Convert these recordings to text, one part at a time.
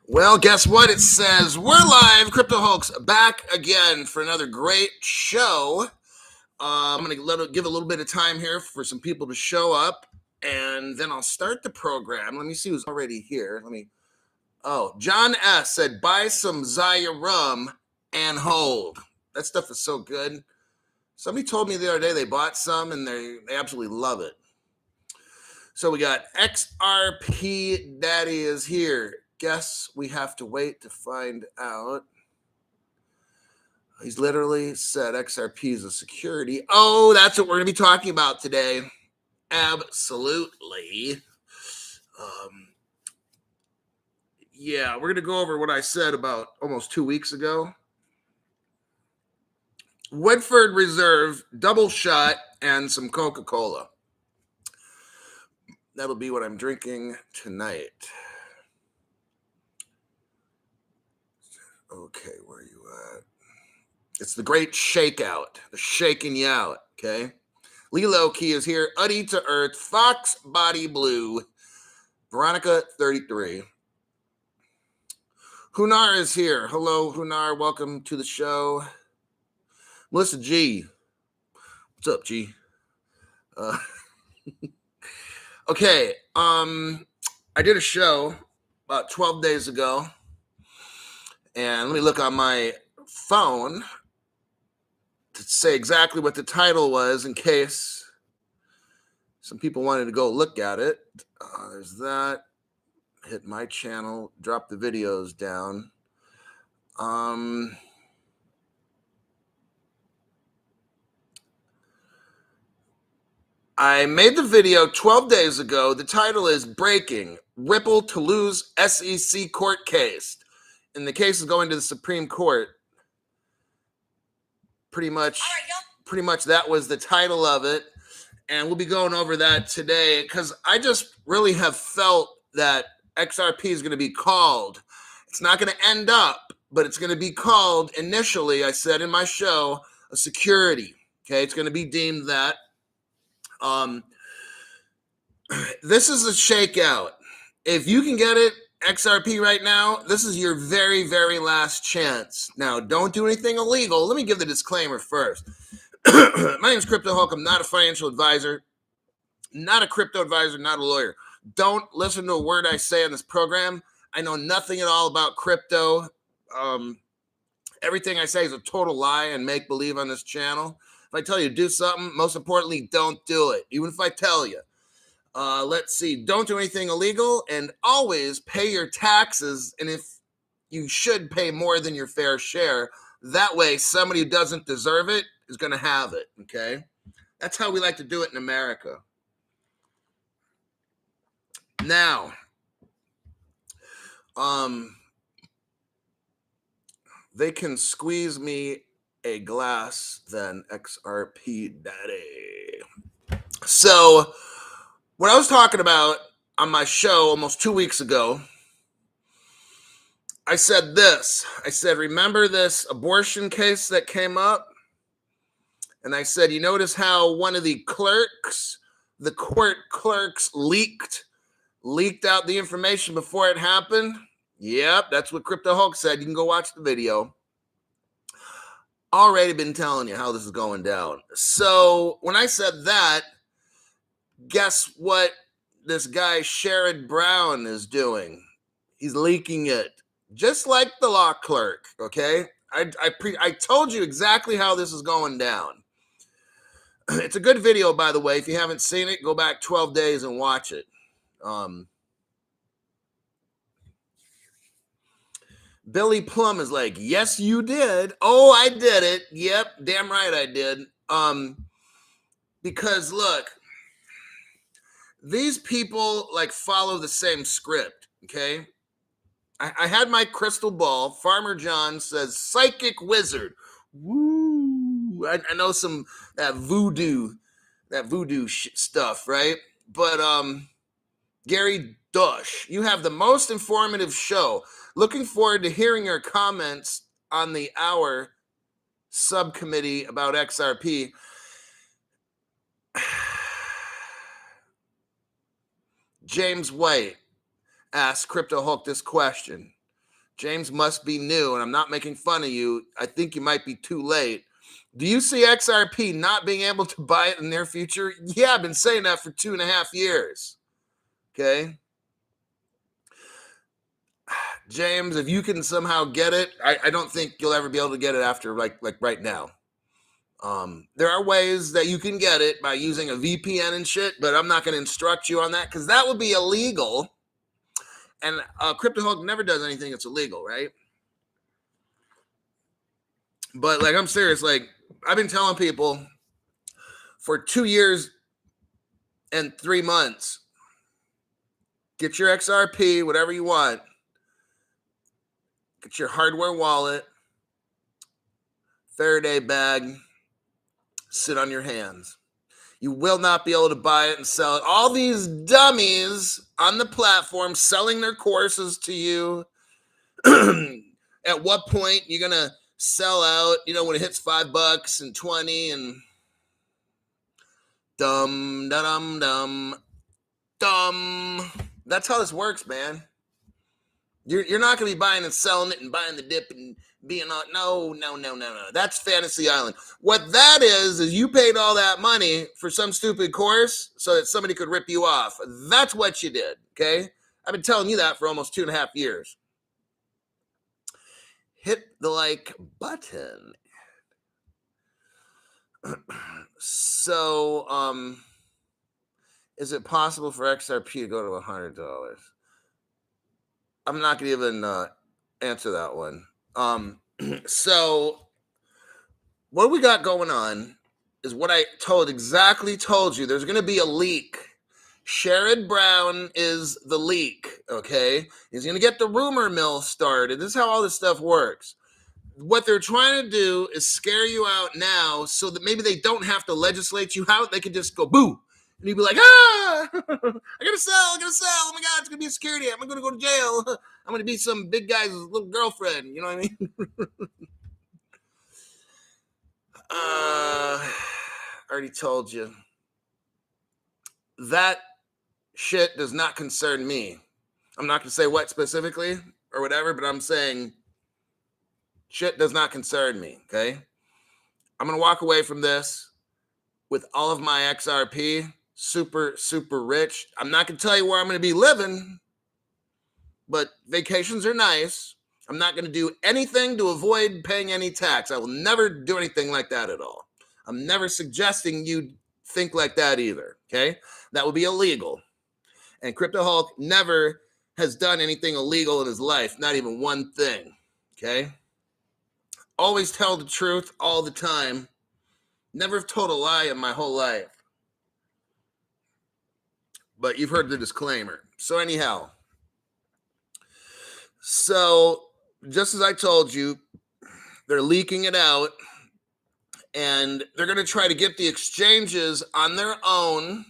Well, guess what? It says we're live. Crypto Hulk's back again for another great show. I'm going to give a little bit of time here for some people to show up, and then I'll start the program. Let me see who's already here. John S. said, buy some Zaya rum and hold. That stuff is so good. Somebody told me the other day they bought some, and they absolutely love it. So we got XRP Daddy is here. Guess we have to wait to find out. He's literally said XRP is a security. Oh, that's what we're going to be talking about today. Absolutely. Yeah, we're going to go over what I said about almost 2 weeks ago. Woodford Reserve, double shot, and some Coca-Cola. That'll be what I'm drinking tonight. Okay, where are you at? It's the great shakeout, the shaking you out, okay? Lilo Key is here, Uddy to Earth, Fox Body Blue, Veronica 33. Hunar is here. Hello, Hunar. Welcome to the show. Melissa G. What's up, G? Okay, I did a show about 12 days ago, and let me look on my phone to say exactly what the title was in case some people wanted to go look at it. There's that. Hit my channel, drop the videos down. I made the video 12 days ago. The title is Breaking Ripple to Lose SEC Court Case. And the case is going to the Supreme Court. Pretty much that was the title of it. And we'll be going over that today because I just really have felt that XRP is going to be called. It's not going to end up, but it's going to be called initially, I said in my show, a security. Okay, it's going to be deemed that. This is a shakeout. If you can get it, XRP right now, this is your very, very last chance. Now, don't do anything illegal. Let me give the disclaimer first. My name is Crypto Hulk. I'm not a financial advisor, not a crypto advisor, not a lawyer. Don't listen to a word I say on this program. I know nothing at all about crypto. Everything I say is a total lie and make believe on this channel. If I tell you to do something, most importantly, don't do it, even if I tell you. Let's see. Don't do anything illegal and always pay your taxes. And if you should pay more than your fair share, that way somebody who doesn't deserve it is going to have it. Okay. That's how we like to do it in America. Now, they can squeeze me a glass than XRP Daddy. So, what I was talking about on my show almost 2 weeks ago, I said this. I said, remember this abortion case that came up? And I said, you notice how one of the court clerks leaked out the information before it happened? Yep, that's what Crypto Hulk said. You can go watch the video. Already been telling you how this is going down. So when I said that, guess what this guy Sherrod Brown is doing? He's leaking it, just like the law clerk, okay? I told you exactly how this is going down. It's a good video, by the way. If you haven't seen it, go back 12 days and watch it. Billy Plum is like, yes, you did. Oh, I did it. Yep, damn right I did. Because look, these people like follow the same script, okay? I had my crystal ball. Farmer John says, psychic wizard. Woo! I know some that voodoo stuff, right? But Gary Dush, you have the most informative show. Looking forward to hearing your comments on the hour subcommittee about XRP. James White asked Crypto Hulk this question. James must be new, and I'm not making fun of you. I think you might be too late. Do you see XRP not being able to buy it in the near future? Yeah, I've been saying that for 2.5 years. Okay. James, if you can somehow get it, I don't think you'll ever be able to get it after like right now. There are ways that you can get it by using a VPN and shit, but I'm not going to instruct you on that because that would be illegal. And CryptoHulk never does anything that's illegal, right? But like, I'm serious. Like, I've been telling people for 2 years and 3 months, get your XRP, whatever you want. Get your hardware wallet, Faraday bag, sit on your hands. You will not be able to buy it and sell it. All these dummies on the platform selling their courses to you. At what point you're going to sell out, when it hits $5 and 20 and dumb. That's how this works, man. You're not going to be buying and selling it and buying the dip and being on. No. That's Fantasy Island. What that is you paid all that money for some stupid course so that somebody could rip you off. That's what you did, okay? I've been telling you that for almost 2.5 years. Hit the like button. So, is it possible for XRP to go to $100? I'm not going to even answer that one. So what we got going on is what I exactly told you. There's going to be a leak. Sherrod Brown is the leak, okay? He's going to get the rumor mill started. This is how all this stuff works. What they're trying to do is scare you out now so that maybe they don't have to legislate you out. They can just go, boo. And you'd be like, I gotta sell. Oh my God, it's gonna be a security. I'm gonna go to jail. I'm gonna be some big guy's little girlfriend. You know what I mean? I already told you. That shit does not concern me. I'm not gonna say what specifically or whatever, but I'm saying shit does not concern me, okay? I'm gonna walk away from this with all of my XRP, super, super rich. I'm not going to tell you where I'm going to be living, but vacations are nice. I'm not going to do anything to avoid paying any tax. I will never do anything like that at all. I'm never suggesting you think like that either, okay? That would be illegal. And CryptoHulk never has done anything illegal in his life, not even one thing, okay? Always tell the truth all the time. Never have told a lie in my whole life. But you've heard the disclaimer. So anyhow, just as I told you, they're leaking it out, and they're going to try to get the exchanges on their own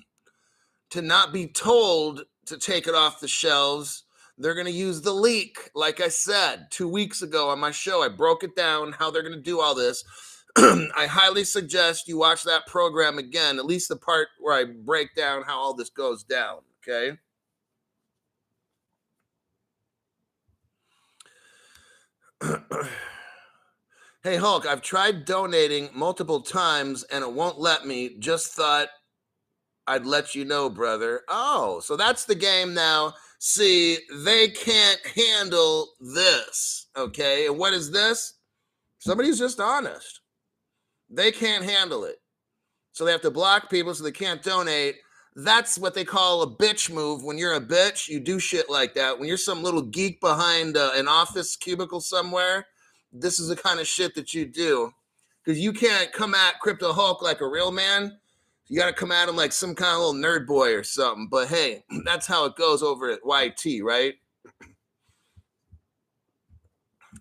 to not be told to take it off the shelves. They're going to use the leak. Like I said 2 weeks ago on my show, I broke it down how they're going to do all this. I highly suggest you watch that program again, at least the part where I break down how all this goes down, okay? Hey, Hulk, I've tried donating multiple times and it won't let me. Just thought I'd let you know, brother. Oh, so that's the game now. See, they can't handle this, okay? And what is this? Somebody's just honest. They can't handle it. So they have to block people so they can't donate. That's what they call a bitch move. When you're a bitch, you do shit like that. When you're some little geek behind an office cubicle somewhere, this is the kind of shit that you do. Because you can't come at CryptoHulk like a real man. You got to come at him like some kind of little nerd boy or something. But hey, that's how it goes over at YT, right?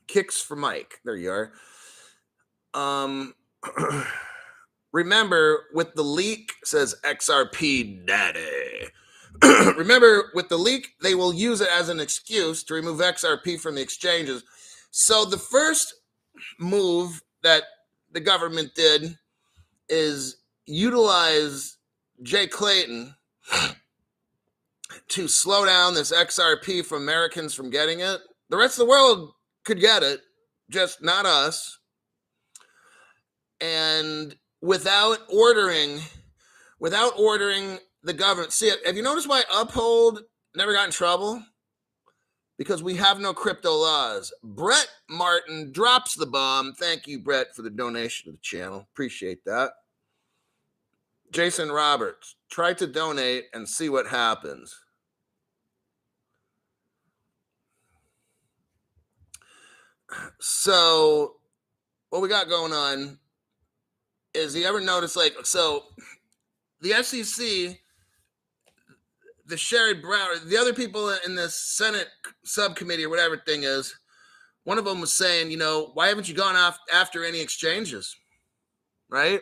Kicks for Mike. There you are. Remember, with the leak, says XRP Daddy. Remember, with the leak, they will use it as an excuse to remove XRP from the exchanges. So the first move that the government did is utilize Jay Clayton to slow down this XRP from Americans from getting it. The rest of the world could get it, just not us. And without ordering the government. See, have you noticed why Uphold never got in trouble? Because we have no crypto laws. Brett Martin drops the bomb. Thank you, Brett, for the donation to the channel. Appreciate that. Jason Roberts, try to donate and see what happens. So what we got going on is, you ever notice, like, so the SEC, the Sherrod Brown, the other people in this Senate subcommittee or whatever thing is, one of them was saying, you know, why haven't you gone after any exchanges, right?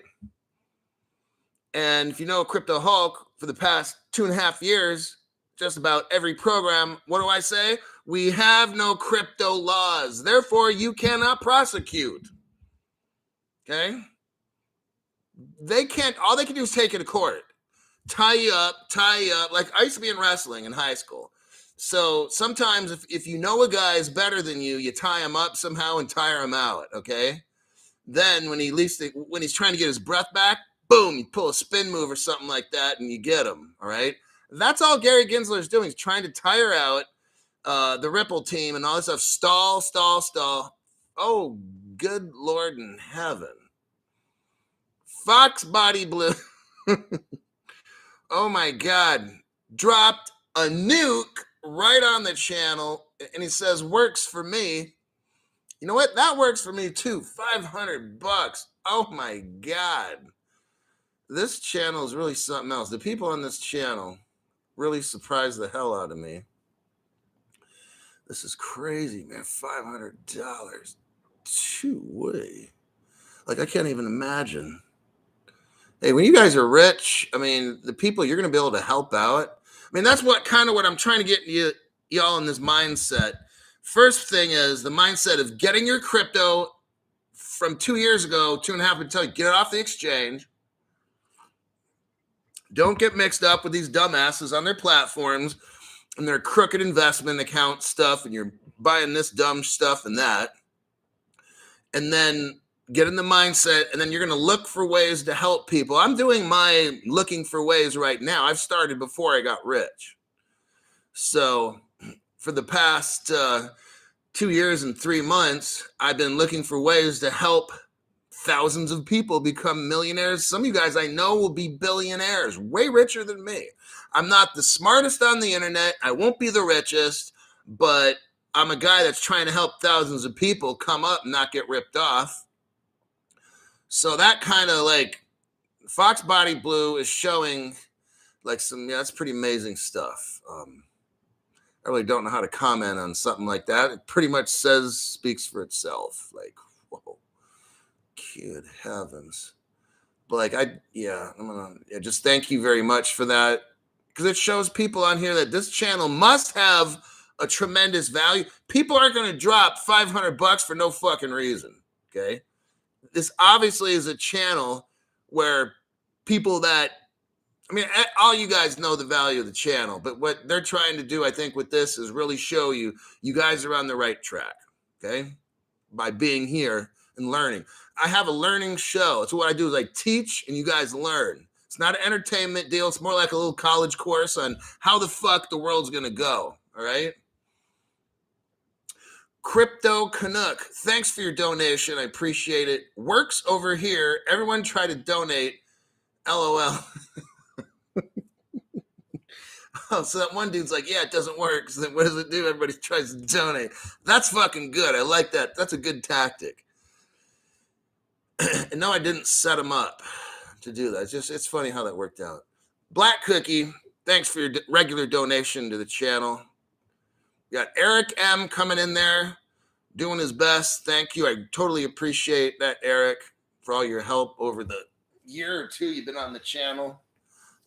And if you know Crypto Hulk, for the past 2.5 years, just about every program, what do I say? We have no crypto laws. Therefore, you cannot prosecute. Okay? They can't, all they can do is take you to court. Tie you up. Like, I used to be in wrestling in high school. So sometimes if you know a guy is better than you, you tie him up somehow and tire him out, okay? Then when he's trying to get his breath back, boom, you pull a spin move or something like that and you get him, all right? That's all Gary Gensler is doing. He's trying to tire out the Ripple team and all this stuff. Stall. Oh, good Lord in heaven. Fox Body Blue. Oh my God. Dropped a nuke right on the channel, and he says, works for me. You know what? That works for me too. $500. Oh my God. This channel is really something else. The people on this channel really surprised the hell out of me. This is crazy, man. $500. Two-way. Like, I can't even imagine. Hey, when you guys are rich, I mean, the people you're going to be able to help out. I mean, that's what I'm trying to get y'all in this mindset. First thing is the mindset of getting your crypto from 2 years ago, 2.5 until you get it off the exchange. Don't get mixed up with these dumbasses on their platforms and their crooked investment account stuff, and you're buying this dumb stuff and that. And then get in the mindset, and then you're going to look for ways to help people. I'm doing my looking for ways right now. I've started before I got rich. So for the past 2 years and 3 months, I've been looking for ways to help thousands of people become millionaires. Some of you guys I know will be billionaires, way richer than me. I'm not the smartest on the internet. I won't be the richest, but I'm a guy that's trying to help thousands of people come up and not get ripped off. So that kind of, like, Fox Body Blue is showing like that's pretty amazing stuff. I really don't know how to comment on something like that. It pretty much speaks for itself. Like, whoa, good heavens. But like, just thank you very much for that, because it shows people on here that this channel must have a tremendous value. People aren't going to drop $500 for no fucking reason. Okay. This obviously is a channel where people that, I mean, all you guys know the value of the channel, but what they're trying to do, I think, with this is really show you guys are on the right track, okay? By being here and learning. I have a learning show. So what I do is I teach and you guys learn. It's not an entertainment deal. It's more like a little college course on how the fuck the world's going to go, all right? Crypto Canuck, thanks for your donation. I appreciate it. Works over here. Everyone try to donate. LOL. Oh, so that one dude's like, yeah, it doesn't work. So then what does it do? Everybody tries to donate. That's fucking good. I like that. That's a good tactic. And no, I didn't set him up to do that. It's funny how that worked out. Black Cookie, thanks for your regular donation to the channel. You got Eric M coming in there, doing his best. Thank you. I totally appreciate that, Eric, for all your help over the year or two you've been on the channel.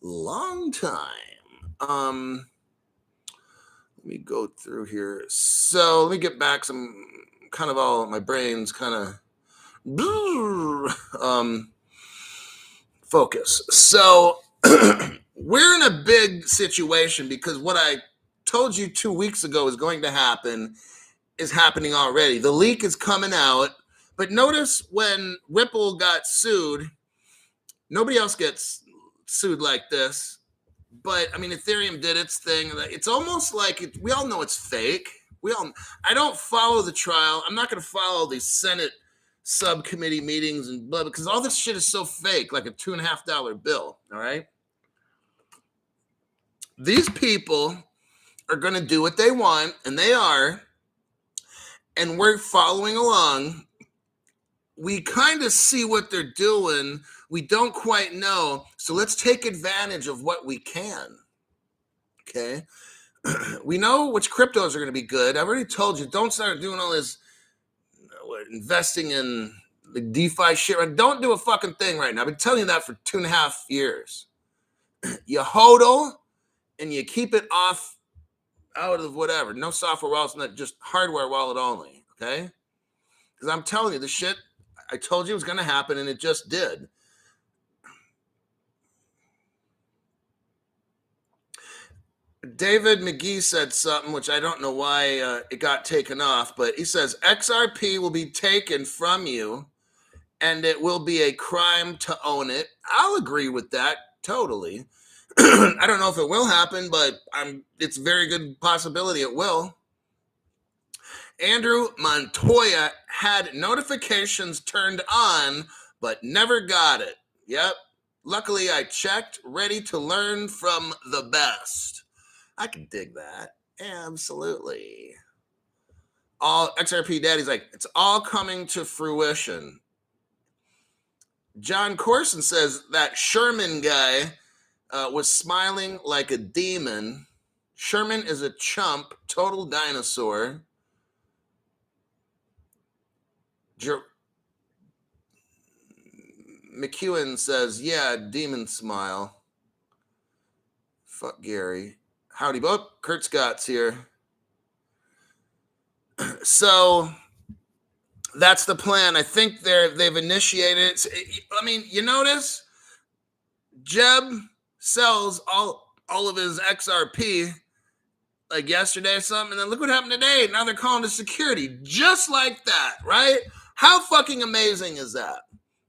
Long time. Let me go through here. So let me get back some kind of all my brain's kind of focus. So we're in a big situation because what I told you 2 weeks ago is going to happen, is happening already. The leak is coming out. But notice when Ripple got sued, nobody else gets sued like this. But I mean, Ethereum did its thing. It's almost like we all know it's fake. I don't follow the trial. I'm not going to follow these Senate subcommittee meetings and blah, because all this shit is so fake, like a $2.50 bill. All right. These people are going to do what they want, and they are. And we're following along. We kind of see what they're doing. We don't quite know. So let's take advantage of what we can. Okay. We know which cryptos are going to be good. I've already told you, don't start doing all this investing in the DeFi shit. Don't do a fucking thing right now. I've been telling you that for 2.5 years. You hodl and you keep it off out of whatever. No software wallets, not just hardware wallet only. Okay. Because I'm telling you, the shit I told you was going to happen, and it just did. David McGee said something, which I don't know why it got taken off, but he says, XRP will be taken from you, and it will be a crime to own it. I'll agree with that, totally. I don't know if it will happen, but it's a very good possibility it will. Andrew Montoya had notifications turned on, but never got it. Yep. Luckily, I checked, ready to learn from the best. I can dig that. Absolutely. All XRP Daddy's like, it's all coming to fruition. John Corson says that Sherman guy was smiling like a demon. Sherman is a chump, total dinosaur. McEwen says, yeah, demon smile. Fuck Gary. Howdy, Book. Kurt Scott's here. So that's the plan. I think they've initiated it. I mean, you notice Jeb sells all of his XRP like yesterday or something, and then look what happened today. Now they're calling it security, just like that, right? How fucking amazing is that?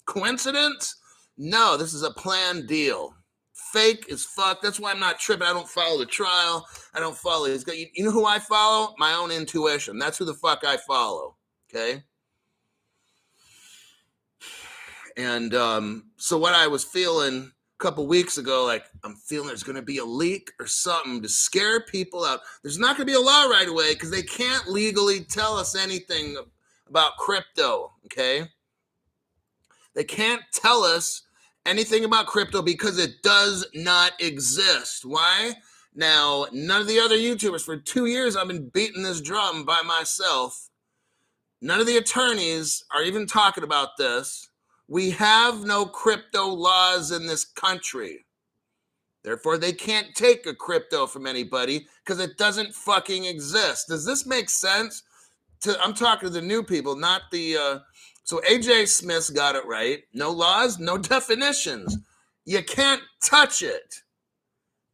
Coincidence? No, this is a planned deal. Fake as fuck. That's why I'm not tripping. I don't follow the trial. I don't follow his guy. You know who I follow? My own intuition. That's who the fuck I follow. Okay. And so what I was feeling a couple weeks ago, like I'm feeling there's going to be a leak or something to scare people out. There's not going to be a law right away because they can't legally tell us anything about crypto. Okay. They can't tell us anything about crypto because it does not exist. Why? Now, none of the other YouTubers, for 2 years, I've been beating this drum by myself. None of the attorneys are even talking about this. We have no crypto laws in this country. Therefore, they can't take a crypto from anybody because it doesn't fucking exist. Does this make sense? I'm talking to the new people, not the... So AJ Smith's got it right. No laws, no definitions. You can't touch it.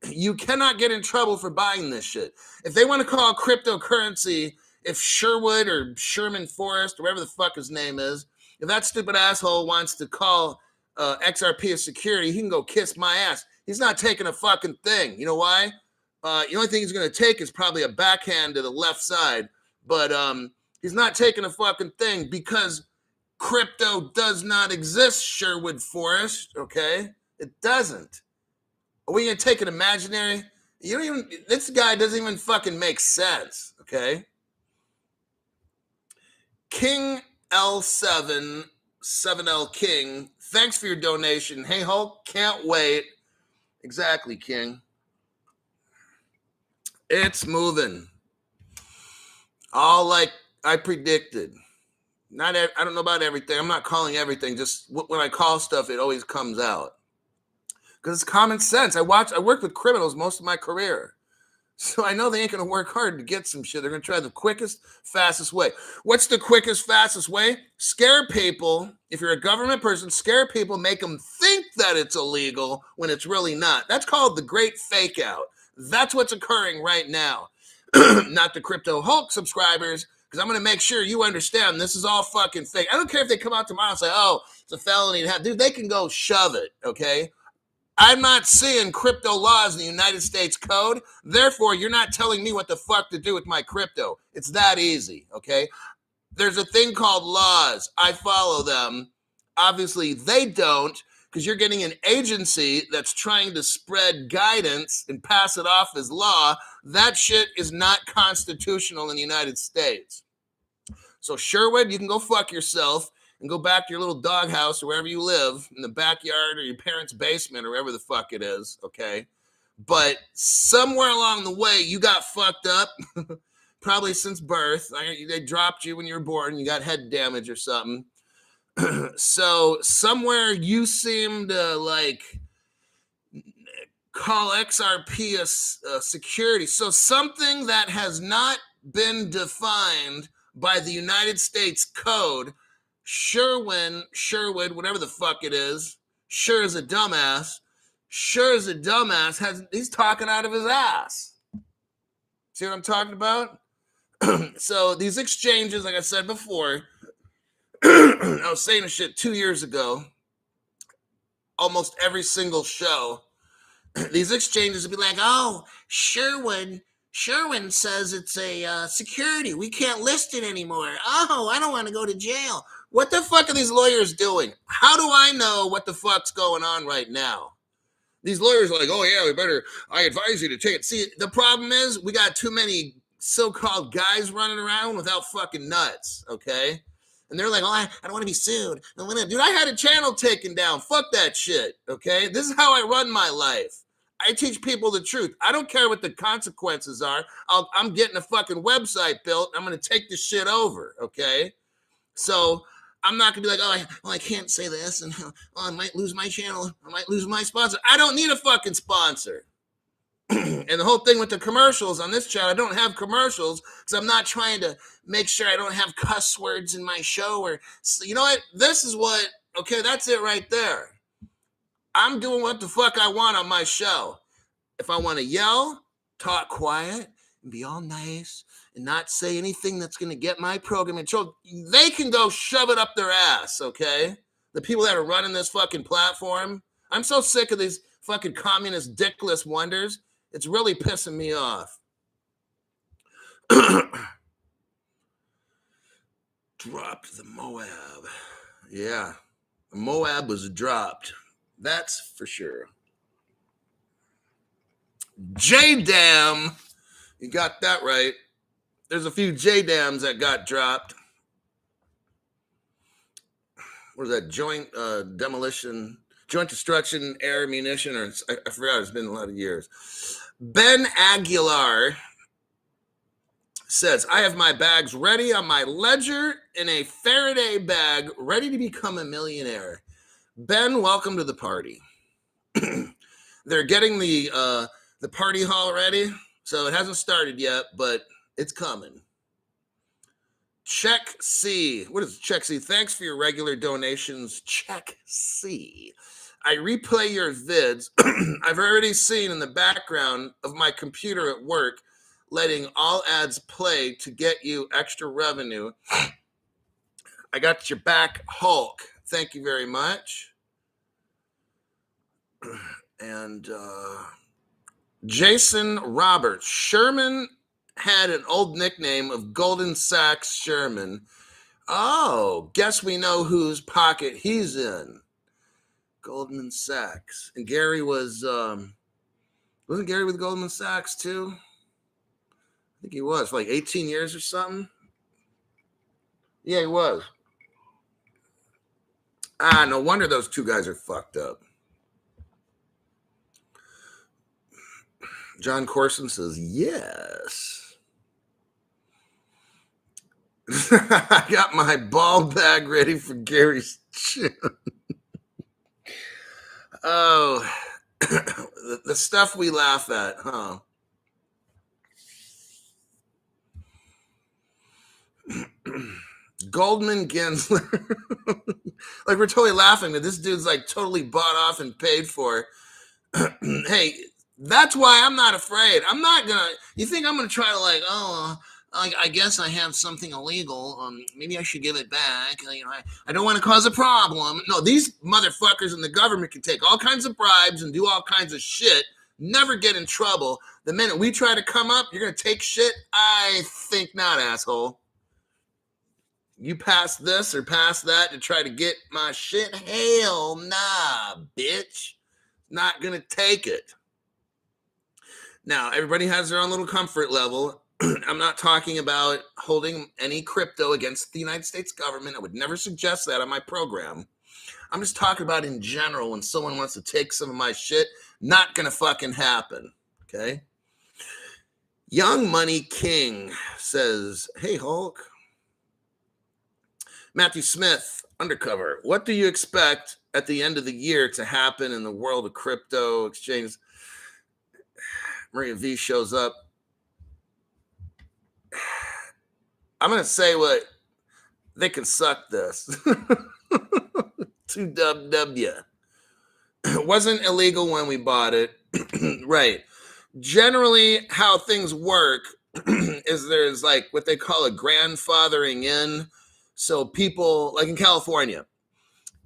You cannot get in trouble for buying this shit. If they want to call cryptocurrency, if Sherwood or Sherman Forrest, or whatever the fuck his name is, if that stupid asshole wants to call XRP a security, he can go kiss my ass. He's not taking a fucking thing. You know why? The only thing he's going to take is probably a backhand to the left side. But he's not taking a fucking thing because crypto does not exist, Sherwood Forest, okay? It doesn't. Are we going to take an imaginary? This guy doesn't even fucking make sense, okay? King L7, 7L King, thanks for your donation. Hey, Hulk, can't wait. Exactly, King. It's moving. All like I predicted. I don't know about everything. I'm not calling everything. Just when I call stuff, it always comes out. Because it's common sense. I worked with criminals most of my career. So I know they ain't going to work hard to get some shit. They're going to try the quickest, fastest way. What's the quickest, fastest way? Scare people. If you're a government person, scare people, make them think that it's illegal when it's really not. That's called the great fake out. That's what's occurring right now. Not the Crypto Hulk subscribers, because I'm going to make sure you understand this is all fucking fake. I don't care if they come out tomorrow and say, oh, it's a felony. Dude, they can go shove it, okay? I'm not seeing crypto laws in the United States Code. Therefore, you're not telling me what the fuck to do with my crypto. It's that easy, okay? There's a thing called laws. I follow them. Obviously, they don't, because you're getting an agency that's trying to spread guidance and pass it off as law. That shit is not constitutional in the United States. So Sherwood, you can go fuck yourself and go back to your little doghouse or wherever you live, in the backyard or your parents' basement or wherever the fuck it is, okay? But somewhere along the way, you got fucked up, probably since birth. They dropped you when you were born. You got head damage or something. So somewhere you seem to, like, call XRP a security. So something that has not been defined by the United States Code, Sherwood, whatever the fuck it is, sure as a dumbass, he's talking out of his ass. See what I'm talking about? So these exchanges, like I said before, I was saying this shit 2 years ago, almost every single show, these exchanges would be like, oh, Sherwin says it's a security. We can't list it anymore. Oh, I don't want to go to jail. What the fuck are these lawyers doing? How do I know what the fuck's going on right now? These lawyers are like, oh, yeah, I advise you to take it. See, the problem is we got too many so-called guys running around without fucking nuts, okay? And they're like, oh, I don't want to be sued. Dude, I had a channel taken down. Fuck that shit, okay? This is how I run my life. I teach people the truth. I don't care what the consequences are. I'm getting a fucking website built. I'm going to take this shit over, okay? So I'm not going to be like, I can't say this, and I might lose my channel. I might lose my sponsor. I don't need a fucking sponsor. And the whole thing with the commercials on this channel, I don't have commercials because I'm not trying to make sure I don't have cuss words in my show. Or, you know what? This is what, okay, that's it right there. I'm doing what the fuck I want on my show. If I want to yell, talk quiet, and be all nice, and not say anything that's going to get my program in trouble, they can go shove it up their ass, okay? The people that are running this fucking platform. I'm so sick of these fucking communist dickless wonders. It's really pissing me off. Dropped the Moab. Yeah, Moab was dropped. That's for sure. J-Dam. You got that right. There's a few J-Dams that got dropped. What is that? Joint destruction, air munition, or I forgot. It's been a lot of years. Ben Aguilar says, I have my bags ready on my ledger in a Faraday bag, ready to become a millionaire. Ben, welcome to the party. They're getting the party hall ready, so it hasn't started yet, but it's coming. Check C. What is Check C? Thanks for your regular donations. Check C. I replay your vids. I've already seen in the background of my computer at work, letting all ads play to get you extra revenue. I got your back, Hulk. Thank you very much. And Jason Roberts. Sherman had an old nickname of Golden Sachs Sherman. Oh, guess we know whose pocket he's in. Goldman Sachs. And Gary was, wasn't Gary with Goldman Sachs too? I think he was for like 18 years or something. Yeah, he was. No wonder those two guys are fucked up. John Corson says, yes. I got my ball bag ready for Gary's chin. Oh, the stuff we laugh at, huh? Goldman Gensler. Like, we're totally laughing that this dude's like totally bought off and paid for. Hey, that's why I'm not afraid. I'm not gonna, you think I'm gonna try to like, I guess I have something illegal. Maybe I should give it back. I don't want to cause a problem. No, these motherfuckers in the government can take all kinds of bribes and do all kinds of shit, never get in trouble. The minute we try to come up, you're going to take shit? I think not, asshole. You pass this or pass that to try to get my shit? Hell nah, bitch. Not going to take it. Now, everybody has their own little comfort level. I'm not talking about holding any crypto against the United States government. I would never suggest that on my program. I'm just talking about in general when someone wants to take some of my shit. Not going to fucking happen. Okay? Young Money King says, hey, Hulk. Matthew Smith, Undercover. What do you expect at the end of the year to happen in the world of crypto exchanges? Maria V shows up. I'm going to say what they can suck this. 2WW. It wasn't illegal when we bought it. Right. Generally, how things work is there's like what they call a grandfathering in. So people, like in California,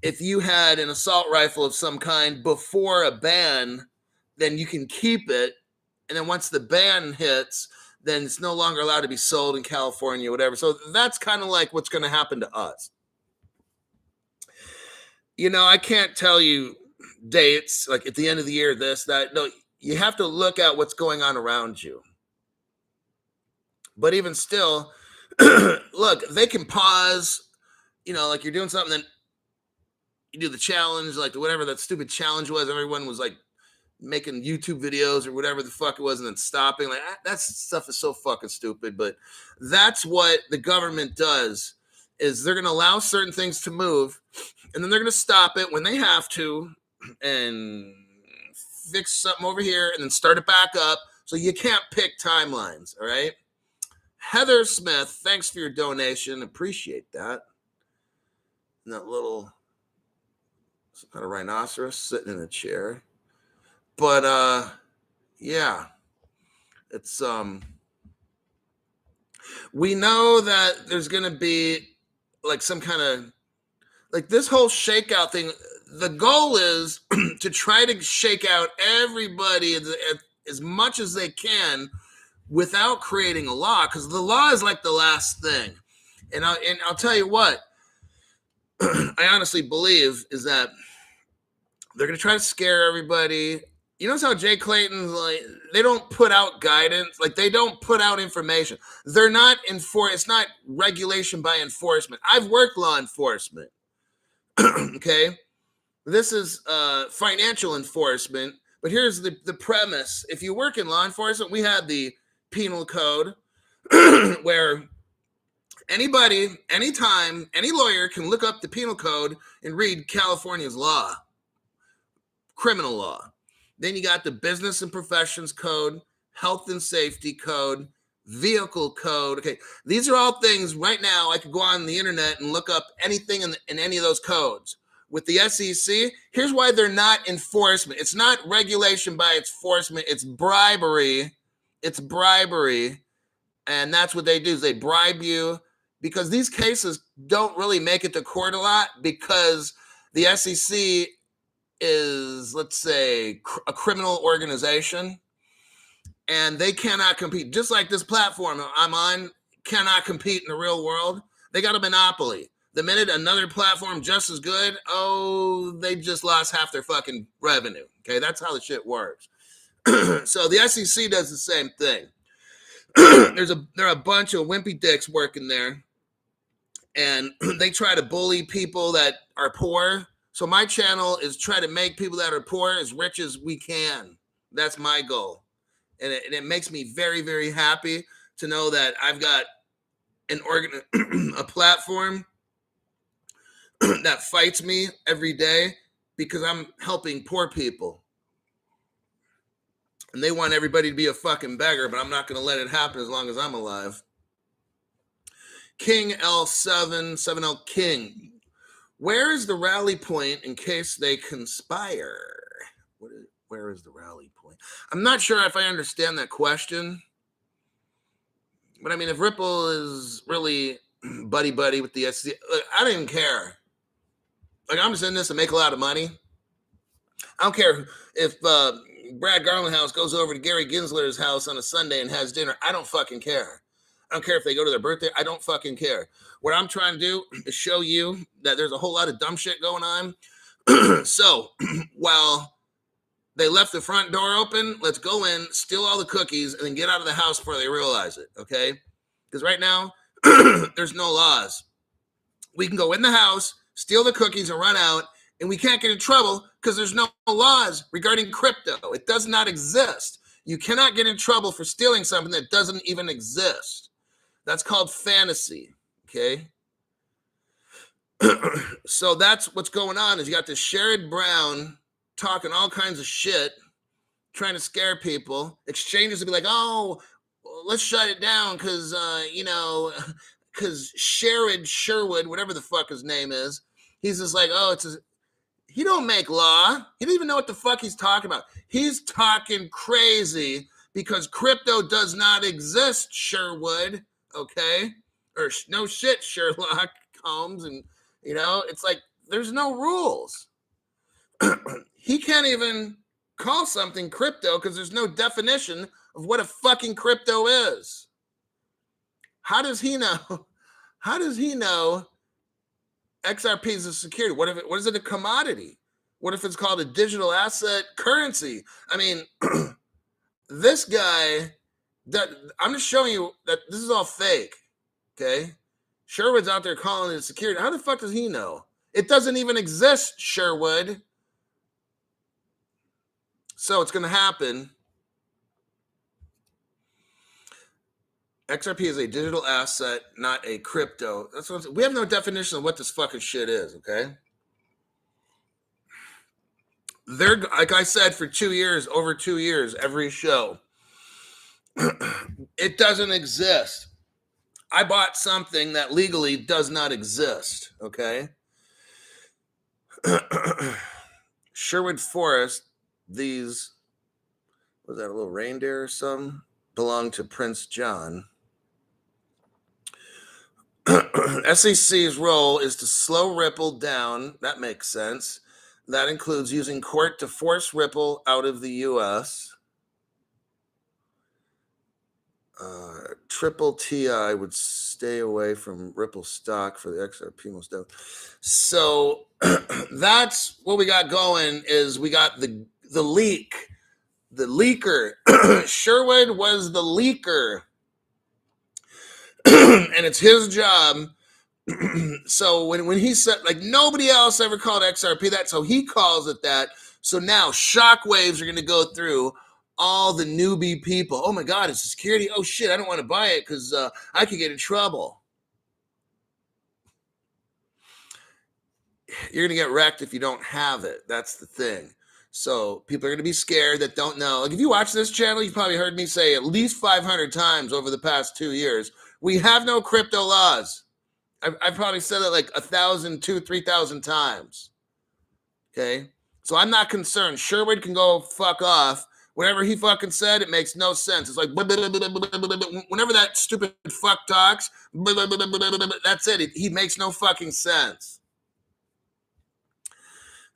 if you had an assault rifle of some kind before a ban, then you can keep it. And then once the ban hits, then it's no longer allowed to be sold in California, whatever. So that's kind of like what's going to happen to us. I can't tell you dates, like at the end of the year, this, that. No, you have to look at what's going on around you. But even still, look, they can pause, like you're doing something, then you do the challenge, like whatever that stupid challenge was. Everyone was like making YouTube videos or whatever the fuck it was and then stopping. Like that stuff is so fucking stupid. But that's what the government does, is they're going to allow certain things to move and then they're going to stop it when they have to and fix something over here and then start it back up. So you can't pick timelines. All right. Heather Smith, thanks for your donation. Appreciate that. And that little some kind of rhinoceros sitting in a chair. But yeah, it's we know that there's gonna be like some kind of like this whole shakeout thing. The goal is to try to shake out everybody as much as they can without creating a law, because the law is like the last thing. And I'll tell you what I honestly believe is that they're gonna try to scare everybody. You notice how Jay Clayton's like, they don't put out guidance, like they don't put out information. They're not it's not regulation by enforcement. I've worked law enforcement. Okay. This is financial enforcement, but here's the premise. If you work in law enforcement, we had the penal code where anybody, anytime, any lawyer can look up the penal code and read California's law, criminal law. Then you got the business and professions code, health and safety code, vehicle code. Okay, these are all things right now I could go on the internet and look up anything in any of those codes. With the SEC, here's why they're not enforcement. It's not regulation by enforcement. It's bribery. It's bribery. And that's what they do, is they bribe you, because these cases don't really make it to court a lot because the SEC is, let's say, a criminal organization, and they cannot compete. Just like this platform I'm on cannot compete in the real world. They got a monopoly. The minute another platform just as good, they just lost half their fucking revenue. Okay, that's how the shit works. So the SEC does the same thing. There are a bunch of wimpy dicks working there, and they try to bully people that are poor. So my channel is try to make people that are poor as rich as we can. That's my goal. And it makes me very, very happy to know that I've got a platform that fights me every day because I'm helping poor people. And they want everybody to be a fucking beggar, but I'm not going to let it happen as long as I'm alive. King L7, King. Where is the rally point in case they conspire? Where is the rally point? I'm not sure if I understand that question. But I mean, if Ripple is really buddy with the SEC, look, I don't even care. Like, I'm just in this to make a lot of money. I don't care if Brad Garlinghouse goes over to Gary Gensler's house on a Sunday and has dinner. I don't fucking care. I don't care if they go to their birthday. I don't fucking care. What I'm trying to do is show you that there's a whole lot of dumb shit going on. So while they left the front door open, let's go in, steal all the cookies, and then get out of the house before they realize it, okay? Because right now, there's no laws. We can go in the house, steal the cookies, and run out, and we can't get in trouble because there's no laws regarding crypto. It does not exist. You cannot get in trouble for stealing something that doesn't even exist. That's called fantasy, okay? So that's what's going on is you got this Sherrod Brown talking all kinds of shit, trying to scare people. Exchanges will be like, oh, let's shut it down because, because Sherwood, whatever the fuck his name is, he's just like, oh, he don't make law. He don't even know what the fuck he's talking about. He's talking crazy because crypto does not exist, Sherwood, okay? Or no shit, Sherlock Holmes. And, it's like there's no rules. He can't even call something crypto because there's no definition of what a fucking crypto is. How does he know? How does he know XRP is a security? What is it a commodity? What if it's called a digital asset currency? I mean, this guy, I'm just showing you that this is all fake, okay? Sherwood's out there calling it security. How the fuck does he know? It doesn't even exist, Sherwood. So it's going to happen. XRP is a digital asset, not a crypto. That's what we have no definition of what this fucking shit is, okay? They're, like I said, for 2 years, over 2 years, every show. It doesn't exist. I bought something that legally does not exist, okay? Sherwood Forest, these, was that a little reindeer or something? Belong to Prince John. SEC's role is to slow Ripple down. That makes sense. That includes using court to force Ripple out of the U.S. Triple TI would stay away from Ripple stock for the XRP most of. So that's what we got going. Is we got the leak, the leaker. Sherwood was the leaker, and it's his job. So when he said, like, nobody else ever called XRP that, so he calls it that. So now shockwaves are going to go through all the newbie people. Oh my God, it's security. Oh shit, I don't want to buy it because I could get in trouble. You're going to get wrecked if you don't have it. That's the thing. So people are going to be scared that don't know. Like, if you watch this channel, you've probably heard me say at least 500 times over the past 2 years, we have no crypto laws. I've probably said it like 1,000, 2,000, 3,000 times. Okay. So I'm not concerned. Sherwood can go fuck off. Whatever he fucking said, it makes no sense. It's like, whenever that stupid fuck talks, that's it. He makes no fucking sense.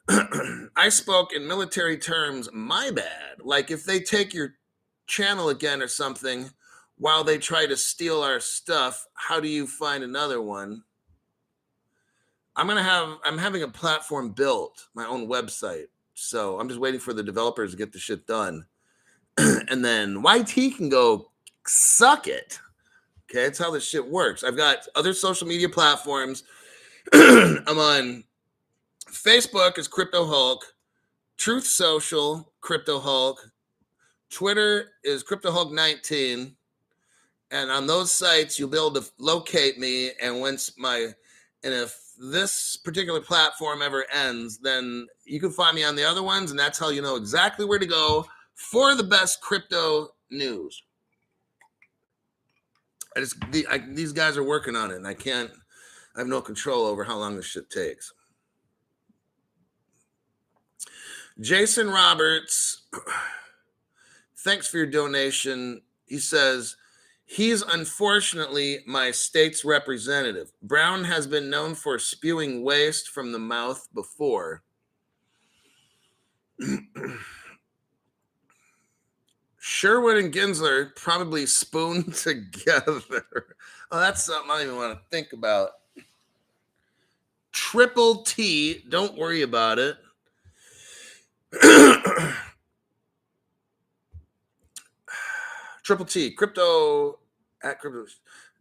I spoke in military terms, my bad. Like, if they take your channel again or something while they try to steal our stuff, how do you find another one? I'm having a platform built, my own website. So I'm just waiting for the developers to get the shit done. And then YT can go suck it. Okay, that's how this shit works. I've got other social media platforms. I'm on Facebook as Crypto Hulk, Truth Social, Crypto Hulk, Twitter is Crypto Hulk 19. And on those sites, you'll be able to locate me. And if this particular platform ever ends, then you can find me on the other ones, and that's how you know exactly where to go for the best crypto news. These guys are working on it, and I have no control over how long this shit takes. Jason Roberts, thanks for your donation. He says He's unfortunately my state's representative. Brown has been known for spewing waste from the mouth before. Sherwood and Ginsler probably spooned together. Oh, that's something I don't even want to think about. Triple T, don't worry about it. Triple T, crypto at crypto.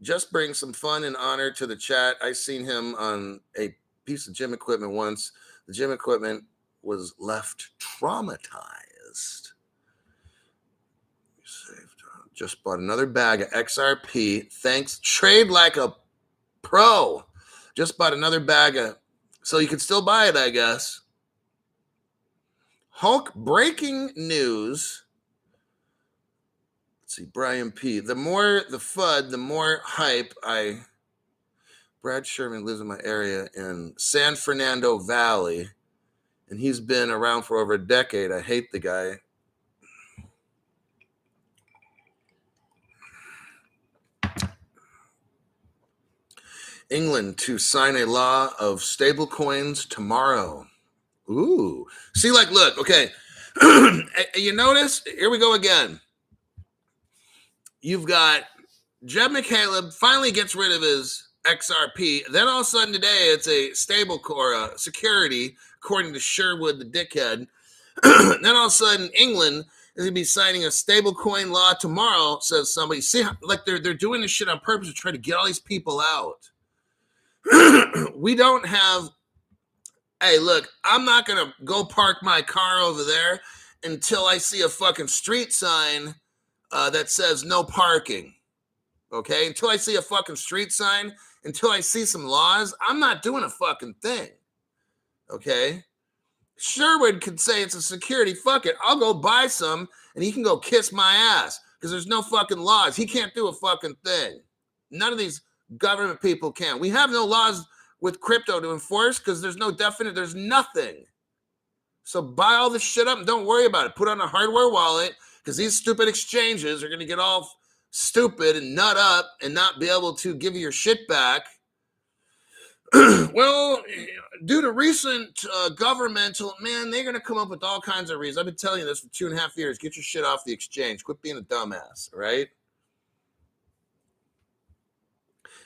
Just bring some fun and honor to the chat. I seen him on a piece of gym equipment once. The gym equipment was left traumatized. Just bought another bag of XRP. Thanks. Trade like a pro. Just bought another bag of, so you can still buy it, I guess. Hulk breaking news. Let's see, Brian P. The more the FUD, the more hype. Brad Sherman lives in my area in San Fernando Valley, and he's been around for over a decade. I hate the guy. England to sign a law of stable coins tomorrow. Ooh. See, like, look, okay. You notice? Here we go again. You've got Jeb McCaleb finally gets rid of his XRP. Then all of a sudden today, it's a stable core security, according to Sherwood, the dickhead. Then all of a sudden, England is going to be signing a stable coin law tomorrow, says somebody. See, like they're doing this shit on purpose to try to get all these people out. We don't have, hey, look, I'm not going to go park my car over there until I see a fucking street sign that says no parking. Okay? Until I see a fucking street sign, until I see some laws, I'm not doing a fucking thing. Okay? Sherwood could say it's a security. Fuck it. I'll go buy some and he can go kiss my ass because there's no fucking laws. He can't do a fucking thing. None of these government people can. We have no laws with crypto to enforce because there's no definite, there's nothing. So buy all this shit up and don't worry about it. Put on a hardware wallet because these stupid exchanges are going to get all stupid and nut up and not be able to give you your shit back. Well, due to recent governmental, man, they're going to come up with all kinds of reasons. I've been telling you this for 2.5 years. Get your shit off the exchange. Quit being a dumbass, right?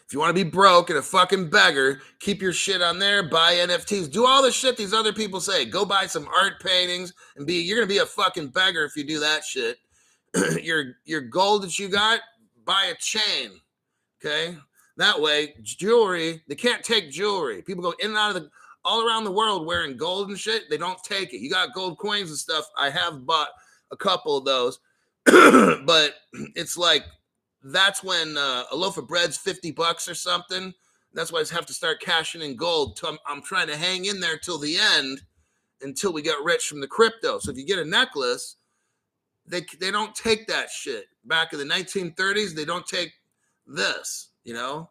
If you want to be broke and a fucking beggar, keep your shit on there, buy NFTs, do all the shit these other people say. Go buy some art paintings and you're going to be a fucking beggar if you do that shit. your gold that you got, buy a chain, okay? That way, jewelry, they can't take jewelry. People go in and out of all around the world wearing gold and shit. They don't take it. You got gold coins and stuff. I have bought a couple of those, but it's like, that's when a loaf of bread's $50 or something. That's why I have to start cashing in gold. I'm trying to hang in there till the end, until we get rich from the crypto. So if you get a necklace, they don't take that shit. Back in the 1930s, they don't take this, you know?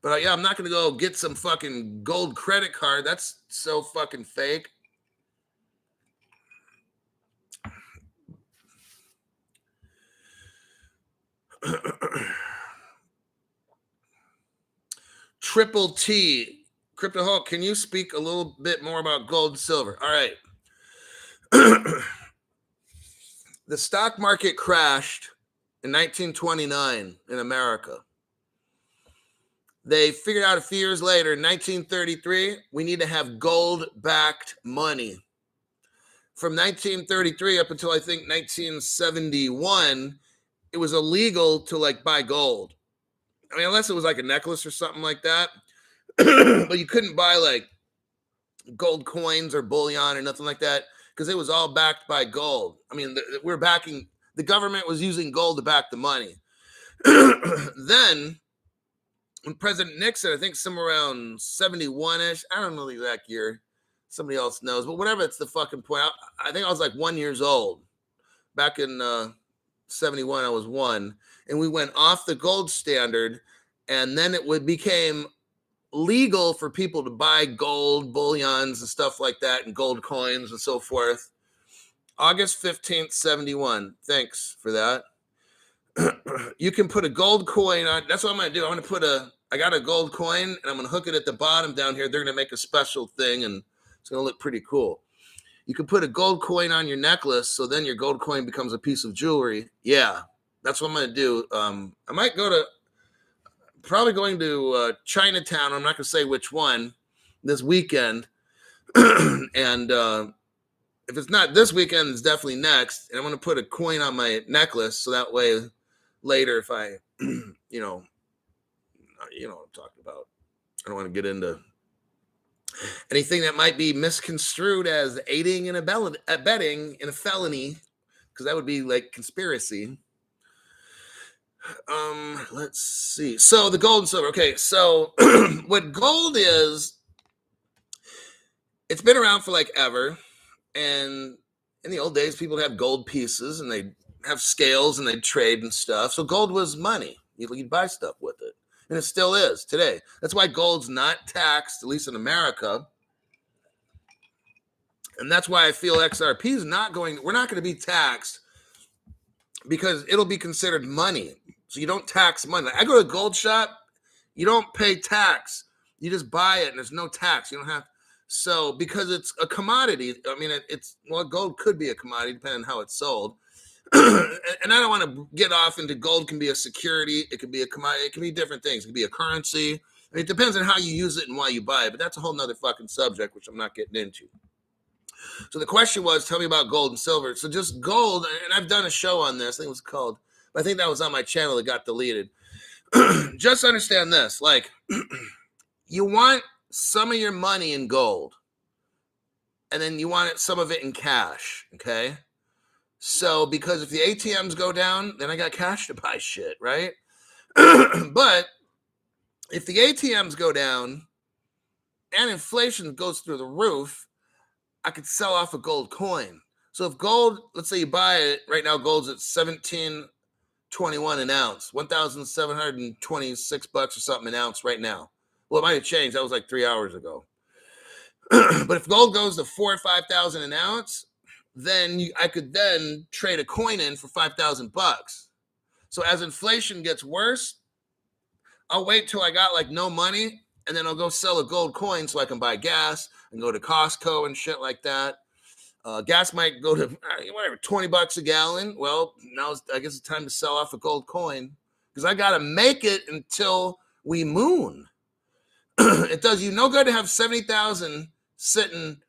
But yeah, I'm not going to go get some fucking gold credit card. That's so fucking fake. Triple T, Crypto Hulk, can you speak a little bit more about gold and silver? All right. The stock market crashed in 1929 in America. They figured out a few years later, in 1933, we need to have gold-backed money. From 1933 up until I think 1971, it was illegal to like buy gold. I mean, unless it was like a necklace or something like that. But you couldn't buy like gold coins or bullion or nothing like that because it was all backed by gold. I mean, we're backing, the government was using gold to back the money. Then, when President Nixon, I think somewhere around 71-ish, I don't know the exact year, somebody else knows, but whatever, it's the fucking point. I think I was like 1 year old. Back in 71, I was 1. And we went off the gold standard, and then it became legal for people to buy gold, bullions, and stuff like that, and gold coins and so forth. August 15th, 71. Thanks for that. You can put a gold coin on. That's what I'm going to do. I got a gold coin and I'm going to hook it at the bottom down here. They're going to make a special thing and it's going to look pretty cool. You can put a gold coin on your necklace. So then your gold coin becomes a piece of jewelry. Yeah, that's what I'm going to do. I might probably going to Chinatown. I'm not going to say which one this weekend. And if it's not this weekend, it's definitely next. And I'm going to put a coin on my necklace. So that way later, if I, you know what I'm talking about. I don't want to get into anything that might be misconstrued as aiding and abetting in a felony, because that would be like conspiracy. Let's see. So the gold and silver. Okay, so what gold is, it's been around for like ever. And in the old days, people have gold pieces and they have scales and they trade and stuff. So gold was money. You'd buy stuff with it. And it still is today. That's why gold's not taxed, at least in America. And that's why I feel XRP is we're not going to be taxed because it'll be considered money. So you don't tax money. Like I go to a gold shop, you don't pay tax. You just buy it and there's no tax. You don't have. So because it's a commodity, I mean, gold could be a commodity depending on how it's sold. And I don't want to get off into gold can be a security. It could be a commodity. It can be different things. It could be a currency. I mean, it depends on how you use it and why you buy it. But that's a whole nother fucking subject, which I'm not getting into. So the question was, tell me about gold and silver. So just gold, and I've done a show on this. I think it was called, but I think that was on my channel that got deleted. Just understand this. Like, you want some of your money in gold, and then you want some of it in cash, okay? So, because if the ATMs go down, then I got cash to buy shit, right? But if the ATMs go down and inflation goes through the roof, I could sell off a gold coin. So if gold, let's say you buy it, right now gold's at $17.21 an ounce, $1,726 or something an ounce right now. Well, it might have changed. That was like 3 hours ago. But if gold goes to $4,000 or $5,000 an ounce, then I could then trade a coin in for $5,000. So as inflation gets worse, I'll wait till I got like no money, and then I'll go sell a gold coin so I can buy gas and go to Costco and shit like that. Gas might go to whatever, $20 a gallon. Well, now I guess it's time to sell off a gold coin because I got to make it until we moon. It does you no good to have 70,000 sitting.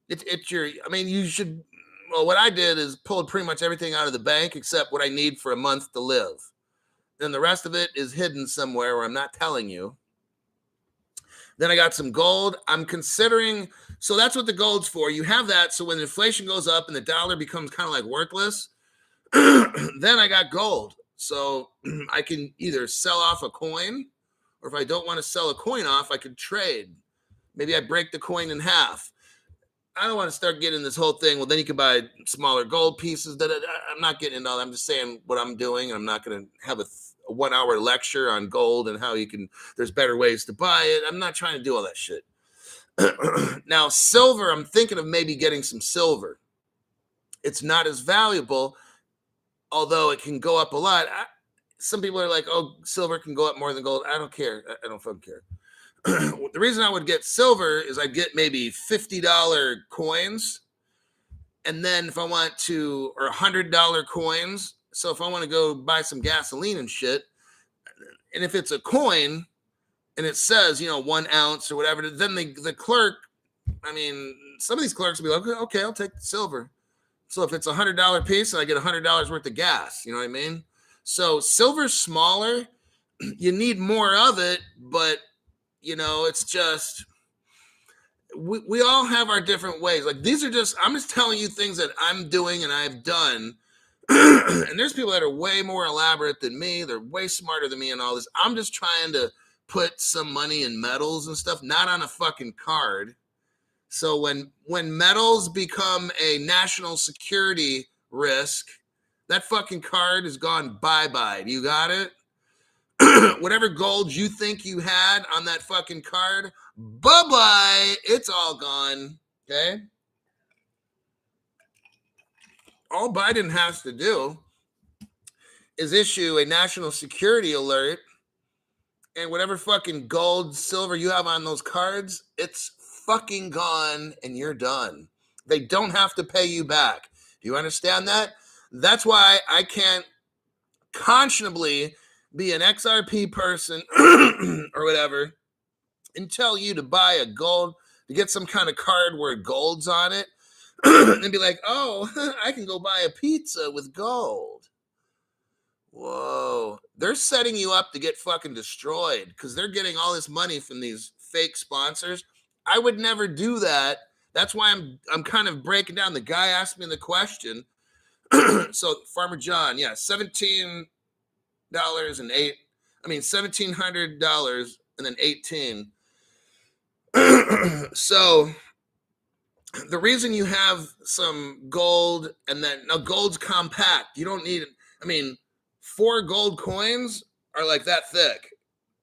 You should. Well, what I did is pulled pretty much everything out of the bank except what I need for a month to live. Then the rest of it is hidden somewhere where I'm not telling you. Then I got some gold. I'm considering, so that's what the gold's for. You have that, so when inflation goes up and the dollar becomes kind of like worthless, then I got gold. So I can either sell off a coin, or if I don't want to sell a coin off, I could trade. Maybe I break the coin in half. I don't want to start getting this whole thing. Well, then you can buy smaller gold pieces. I'm not getting into all that. I'm just saying what I'm doing. I'm not going to have a 1 hour lecture on gold and how there's better ways to buy it. I'm not trying to do all that shit. Now, silver, I'm thinking of maybe getting some silver. It's not as valuable, although it can go up a lot. Some people are like, oh, silver can go up more than gold. I don't care. I don't fucking care. The reason I would get silver is I'd get maybe $50 coins. And then if I want to, or $100 coins. So if I want to go buy some gasoline and shit, and if it's a coin and it says, 1 ounce or whatever, then the clerk, some of these clerks will be like, okay, I'll take the silver. So if it's a $100 piece, I get $100 worth of gas. You know what I mean? So silver's smaller. You need more of it, but it's just, we all have our different ways. Like I'm just telling you things that I'm doing and I've done. And there's people that are way more elaborate than me. They're way smarter than me and all this. I'm just trying to put some money in metals and stuff, not on a fucking card. So when metals become a national security risk, that fucking card is gone bye-bye. You got it? Whatever gold you think you had on that fucking card, bye-bye. It's all gone. Okay? all Biden has to do is issue a national security alert, and whatever fucking gold, silver you have on those cards, it's fucking gone and you're done. They don't have to pay you back. Do you understand that? That's why I can't conscionably be an XRP person or whatever and tell you to buy a gold, to get some kind of card where gold's on it and be like, oh, I can go buy a pizza with gold. Whoa. They're setting you up to get fucking destroyed because they're getting all this money from these fake sponsors. I would never do that. That's why I'm kind of breaking down. The guy asked me the question. So Farmer John, yeah, $1,700 and then 18. So the reason you have some gold, and then now gold's compact. You don't need, 4 gold coins are like that thick.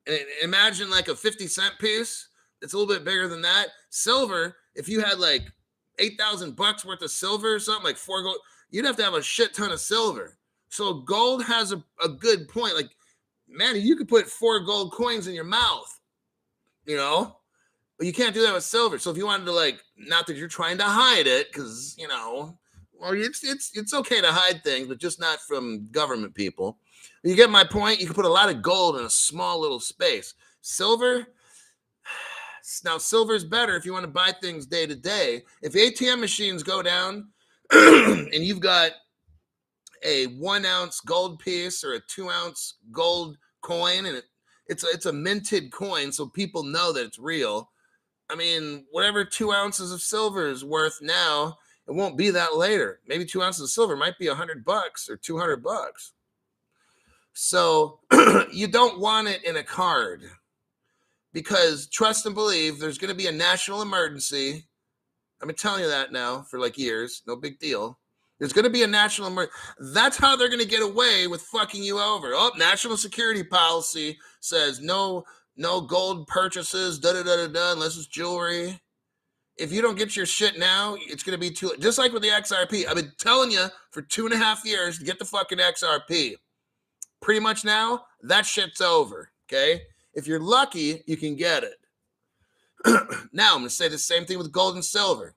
And imagine like a 50-cent piece. It's a little bit bigger than that. Silver, if you had like $8,000 worth of silver or something, like 4 gold, you'd have to have a shit ton of silver. So gold has a good point. Like, man, you could put 4 gold coins in your mouth, but you can't do that with silver. So if you wanted to, like, not that you're trying to hide it, because, well, it's okay to hide things, but just not from government people. You get my point? You can put a lot of gold in a small little space. Silver, now silver's better if you want to buy things day to day. If ATM machines go down and you've got a 1-ounce gold piece or a 2-ounce gold coin, and it's a minted coin, so people know that it's real. Whatever 2 ounces of silver is worth now, it won't be that later. Maybe 2 ounces of silver might be $100 or $200. So you don't want it in a card, because trust and believe, there's going to be a national emergency. I've been telling you that now for like years. No big deal. There's going to be a national emergency. That's how they're going to get away with fucking you over. Oh, national security policy says no gold purchases, unless it's jewelry. If you don't get your shit now, it's going to be too late. Just like with the XRP. I've been telling you for 2.5 years to get the fucking XRP. Pretty much now, that shit's over, okay? If you're lucky, you can get it. Now, I'm going to say the same thing with gold and silver.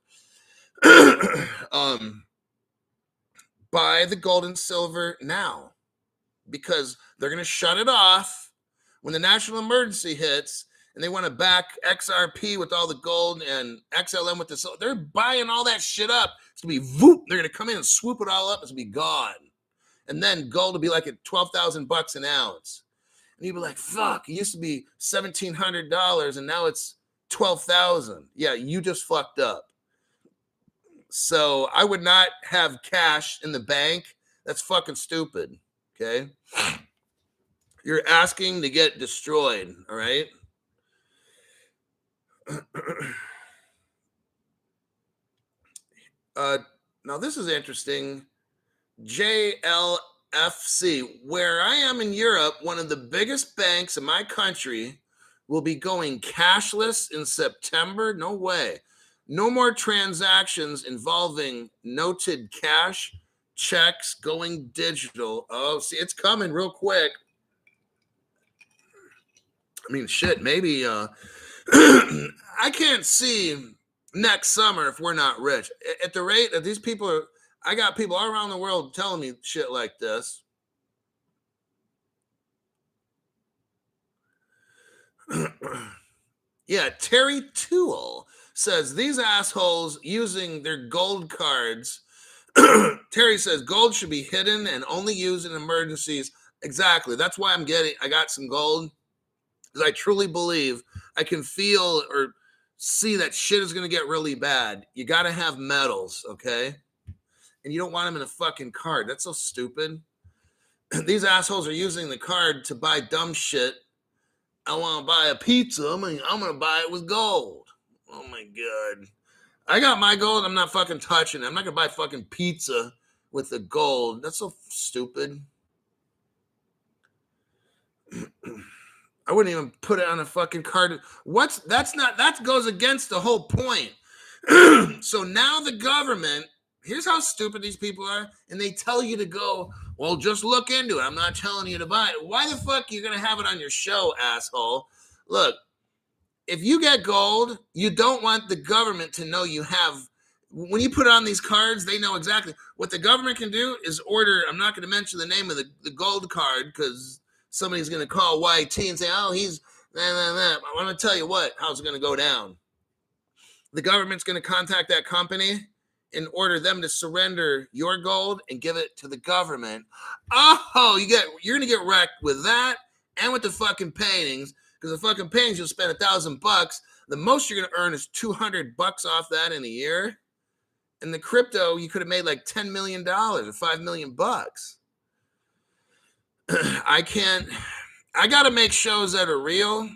Buy the gold and silver now, because they're going to shut it off when the national emergency hits, and they want to back XRP with all the gold and XLM with the silver. They're buying all that shit up. It's going to be whoop. They're going to come in and swoop it all up. It's going to be gone. And then gold will be like at $12,000 an ounce. And you'd be like, fuck, it used to be $1,700 and now it's $12,000. Yeah, you just fucked up. So I would not have cash in the bank. That's fucking stupid. Okay. You're asking to get destroyed. All right. Now this is interesting. JLFC, where I am in Europe, one of the biggest banks in my country will be going cashless in September. No way. No more transactions involving noted cash, checks going digital. Oh, see, it's coming real quick. Shit, maybe I can't see next summer if we're not rich. At the rate that these people are, I got people all around the world telling me shit like this. Yeah, Terry Toole says these assholes using their gold cards. Terry says gold should be hidden and only used in emergencies. Exactly. That's why I got some gold, because I truly believe I can feel or see that shit is going to get really bad. You got to have metals, okay? And you don't want them in a fucking card. That's so stupid. These assholes are using the card to buy dumb shit. I want to buy a pizza. I'm going to buy it with gold. Oh, my God. I got my gold. I'm not fucking touching it. I'm not going to buy fucking pizza with the gold. That's so stupid. I wouldn't even put it on a fucking card. That goes against the whole point. So now the government Here's how stupid these people are. And they tell you to go, well, just look into it. I'm not telling you to buy it. Why the fuck are you going to have it on your show, asshole? Look, if you get gold, you don't want the government to know you have. When you put it on these cards, they know exactly. What the government can do is order, I'm not going to mention the name of the gold card because somebody's going to call YT and say, oh, he's, I want to tell you what, how's it going to go down? The government's going to contact that company and order them to surrender your gold and give it to the government. Oh, you're going to get wrecked with that and with the fucking paintings, because the fucking paintings, you'll spend $1,000. The most you're going to earn is $200 off that in a year. And the crypto, you could have made like $10 million or $5 million. I got to make shows that are real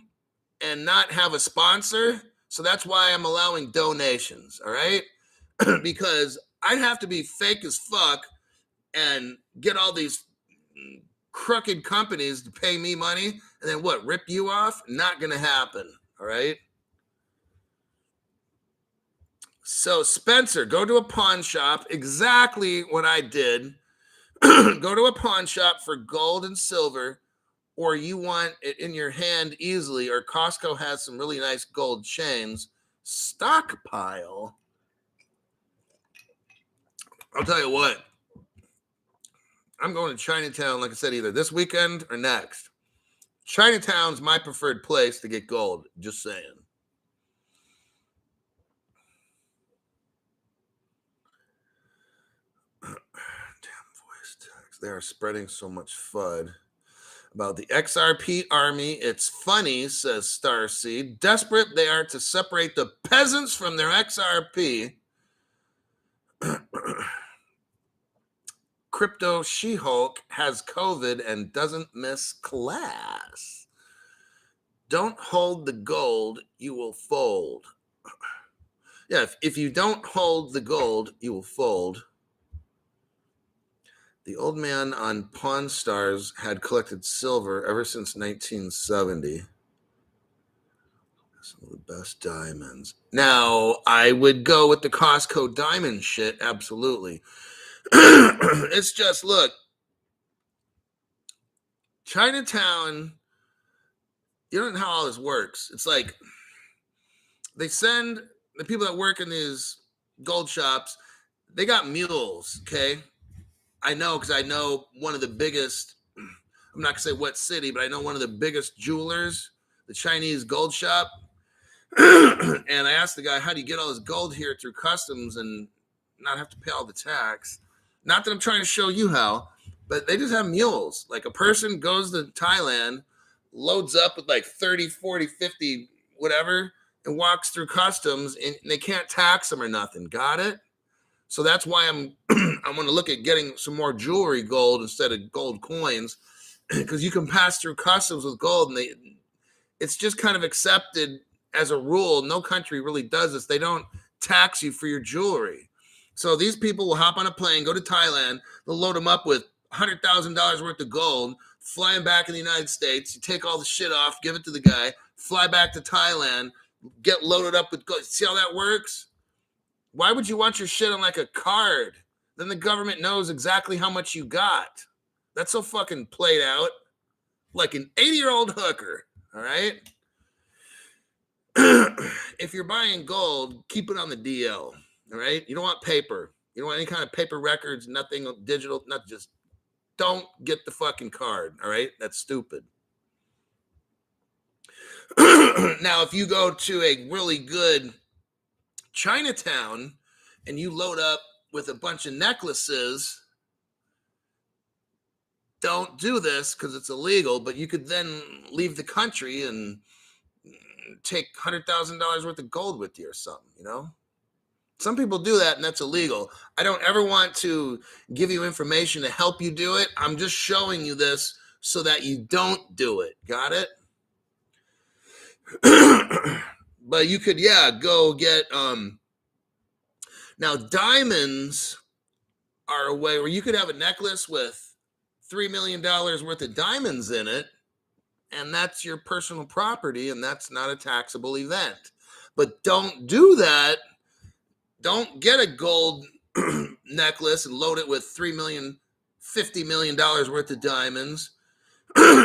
and not have a sponsor. So that's why I'm allowing donations, all right? Because I'd have to be fake as fuck and get all these crooked companies to pay me money and then what, rip you off? Not going to happen, all right? So Spencer, go to a pawn shop, exactly what I did. Go to a pawn shop for gold and silver, or you want it in your hand easily, or Costco has some really nice gold chains. Stockpile. I'll tell you what. I'm going to Chinatown, like I said, either this weekend or next. Chinatown's my preferred place to get gold. Just saying. Damn voice text. They are spreading so much FUD about the XRP army. It's funny, says Starseed. Desperate they are to separate the peasants from their XRP. Crypto She-Hulk has COVID and doesn't miss class. Don't hold the gold, you will fold. Yeah, if you don't hold the gold, you will fold. The old man on Pawn Stars had collected silver ever since 1970. Some of the best diamonds. Now, I would go with the Costco diamond shit, absolutely. It's just, look, Chinatown, you don't know how all this works. It's like they send the people that work in these gold shops, they got mules, okay? I know because I know one of the biggest, I'm not going to say what city, but I know one of the biggest jewelers, the Chinese gold shop. And I asked the guy, how do you get all this gold here through customs and not have to pay all the tax? Not that I'm trying to show you how, but they just have mules. Like a person goes to Thailand, loads up with like 30, 40, 50, whatever, and walks through customs, and they can't tax them or nothing. Got it? So that's why I'm going to look at getting some more jewelry gold instead of gold coins, because you can pass through customs with gold, and it's just kind of accepted as a rule. No country really does this. They don't tax you for your jewelry. So these people will hop on a plane, go to Thailand, they'll load them up with $100,000 worth of gold, fly them back in the United States. You take all the shit off, give it to the guy, fly back to Thailand, get loaded up with gold. See how that works? Why would you want your shit on like a card? Then the government knows exactly how much you got. That's so fucking played out. Like an 80-year-old hooker, all right? If you're buying gold, keep it on the DL, all right? You don't want paper. You don't want any kind of paper records, nothing digital, not just, don't get the fucking card, all right? That's stupid. Now, if you go to a really good Chinatown and you load up with a bunch of necklaces, don't do this because it's illegal, but you could then leave the country and take $100,000 worth of gold with you or something, you know? Some people do that, and that's illegal. I don't ever want to give you information to help you do it. I'm just showing you this so that you don't do it. Got it? But you could, go get, now diamonds are a way where you could have a necklace with $3 million worth of diamonds in it, and that's your personal property, and that's not a taxable event. But don't do that. Don't get a gold necklace and load it with $3 million, $50 million worth of diamonds,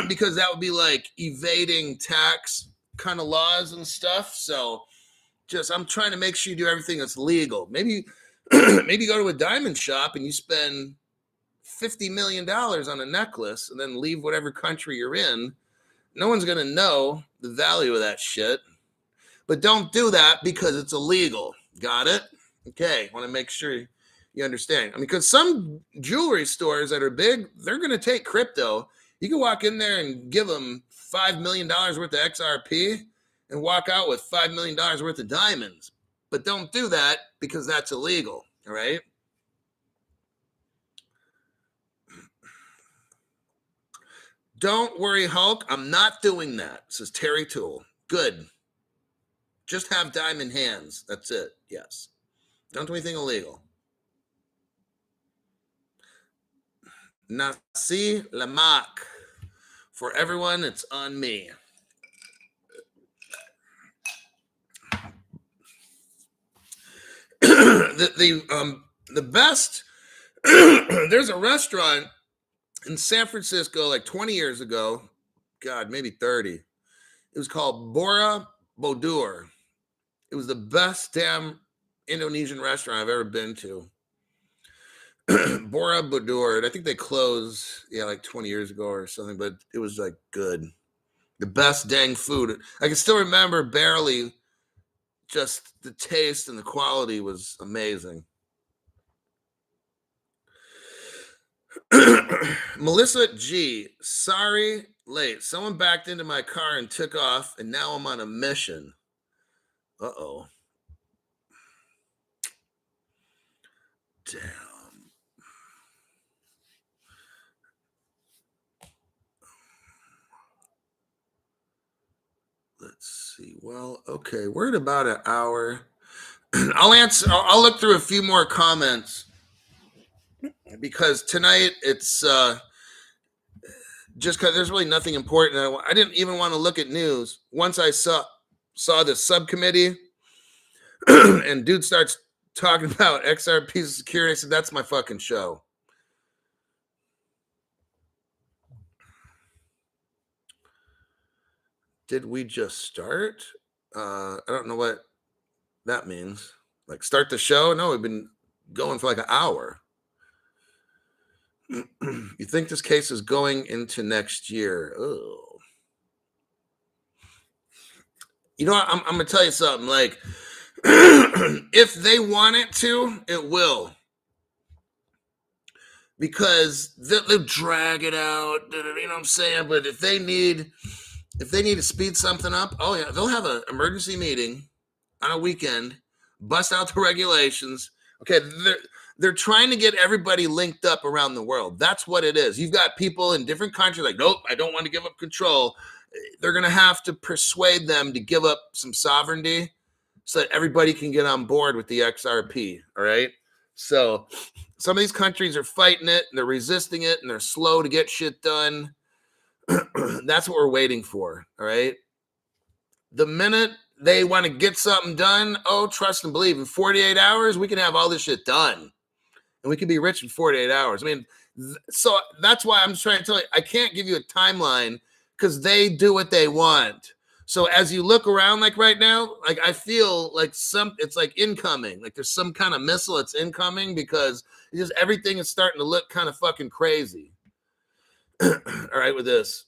because that would be like evading tax kind of laws and stuff. So I'm trying to make sure you do everything that's legal. Maybe maybe go to a diamond shop and you spend $50 million on a necklace and then leave whatever country you're in. No one's going to know the value of that shit. But don't do that because it's illegal. Got it? Okay. Want to make sure you understand. I mean, because some jewelry stores that are big, they're going to take crypto. You can walk in there and give them $5 million worth of XRP and walk out with $5 million worth of diamonds. But don't do that because that's illegal. All right? Don't worry, Hulk. I'm not doing that, says Terry Toole. Good. Just have diamond hands. That's it. Yes. Don't do anything illegal. Nasi Lamak. For everyone, it's on me. The best, there's a restaurant in San Francisco like 20 years ago, God, maybe 30. It was called Bora Bodur. It was the best damn Indonesian restaurant I've ever been to. Bora Bodur. I think they closed, like 20 years ago or something, but it was like good. The best dang food. I can still remember barely, just the taste and the quality was amazing. Melissa G. Sorry, late. Someone backed into my car and took off, and now I'm on a mission. Uh-oh. Damn. Let's see. Well, okay. We're at about an hour. I'll look through a few more comments because tonight it's just because there's really nothing important. I didn't even want to look at news. Once I saw the subcommittee and dude starts talking about XRP security, I said, that's my fucking show. Did we just start? I don't know what that means. Like start the show? No, we've been going for like an hour. You think this case is going into next year? Oh. You know what? I'm going to tell you something. Like, if they want it to, it will. Because they'll drag it out. You know what I'm saying? But if they need to speed something up, oh yeah, they'll have an emergency meeting on a weekend, bust out the regulations. Okay, they're trying to get everybody linked up around the world. That's what it is. You've got people in different countries like, nope, I don't want to give up control. They're going to have to persuade them to give up some sovereignty so that everybody can get on board with the XRP, all right? So some of these countries are fighting it, and they're resisting it, and they're slow to get shit done. That's what we're waiting for, all right? The minute they want to get something done, oh, trust and believe, in 48 hours, we can have all this shit done. And we can be rich in 48 hours. I mean, so that's why I'm just trying to tell you, I can't give you a timeline because they do what they want. So as you look around, like right now, like I feel like it's like incoming. Like there's some kind of missile that's incoming because it's just everything is starting to look kind of fucking crazy. All right, with this.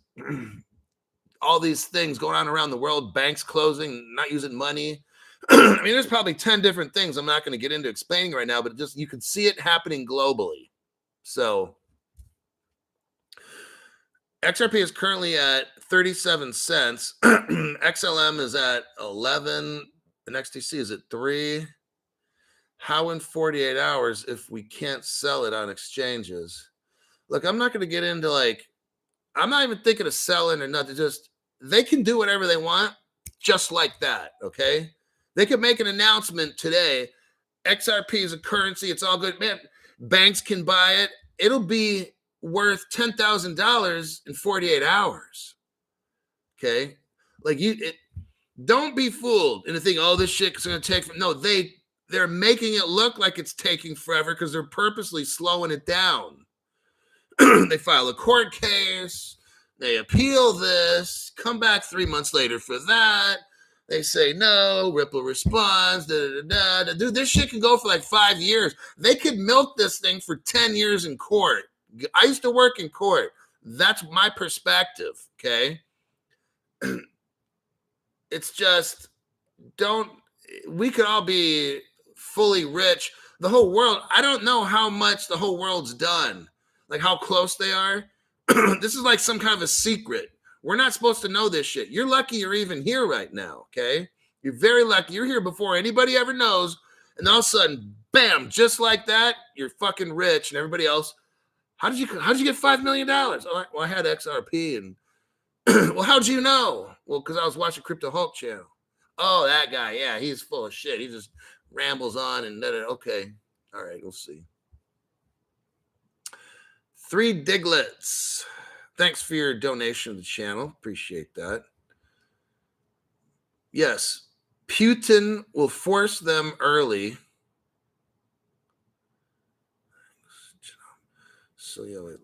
All these things going on around the world, banks closing, not using money. I mean, there's probably 10 different things I'm not going to get into explaining right now, but just you can see it happening globally. So XRP is currently at 37 cents. XLM is at 11. And XTC is at 3. How in 48 hours if we can't sell it on exchanges? Look, I'm not going to get into I'm not even thinking of selling or nothing. Just they can do whatever they want just like that, okay? They could make an announcement today. XRP is a currency. It's all good. Man, banks can buy it. It'll be worth $10,000 in 48 hours. Okay? Don't be fooled into thinking, oh, this shit is going to take. No, they they're making it look like it's taking forever because they're purposely slowing it down. They file a court case, they appeal this, come back 3 months later for that. They say no, Ripple responds, Dude, this shit can go for like 5 years. They could milk this thing for 10 years in court. I used to work in court. That's my perspective, okay? It's just, we could all be fully rich. The whole world, I don't know how much the whole world's done. Like how close they are. This is like some kind of a secret. We're not supposed to know this shit. You're lucky you're even here right now, okay? You're very lucky. You're here before anybody ever knows. And all of a sudden, bam, just like that, you're fucking rich. And everybody else, how did you get $5 million? Oh, well, I had XRP. And well, how'd you know? Well, because I was watching Crypto Hulk channel. Oh, that guy. Yeah, he's full of shit. He just rambles on and okay. All right, we'll see. 3 Diglets. Thanks for your donation to the channel. Appreciate that. Yes, Putin will force them early. So yeah, wait,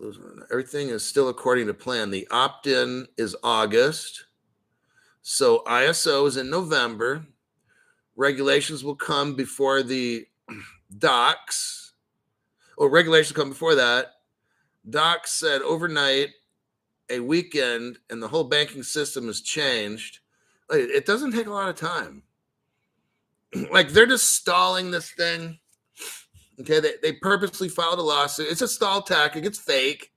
everything is still according to plan. The opt-in is August. So ISO is in November. Regulations will come before the docs. Or regulations come before that. Docs said overnight, a weekend, and the whole banking system has changed. It doesn't take a lot of time. Like they're just stalling this thing. Okay, they purposely filed a lawsuit. It's a stall tactic. It's fake.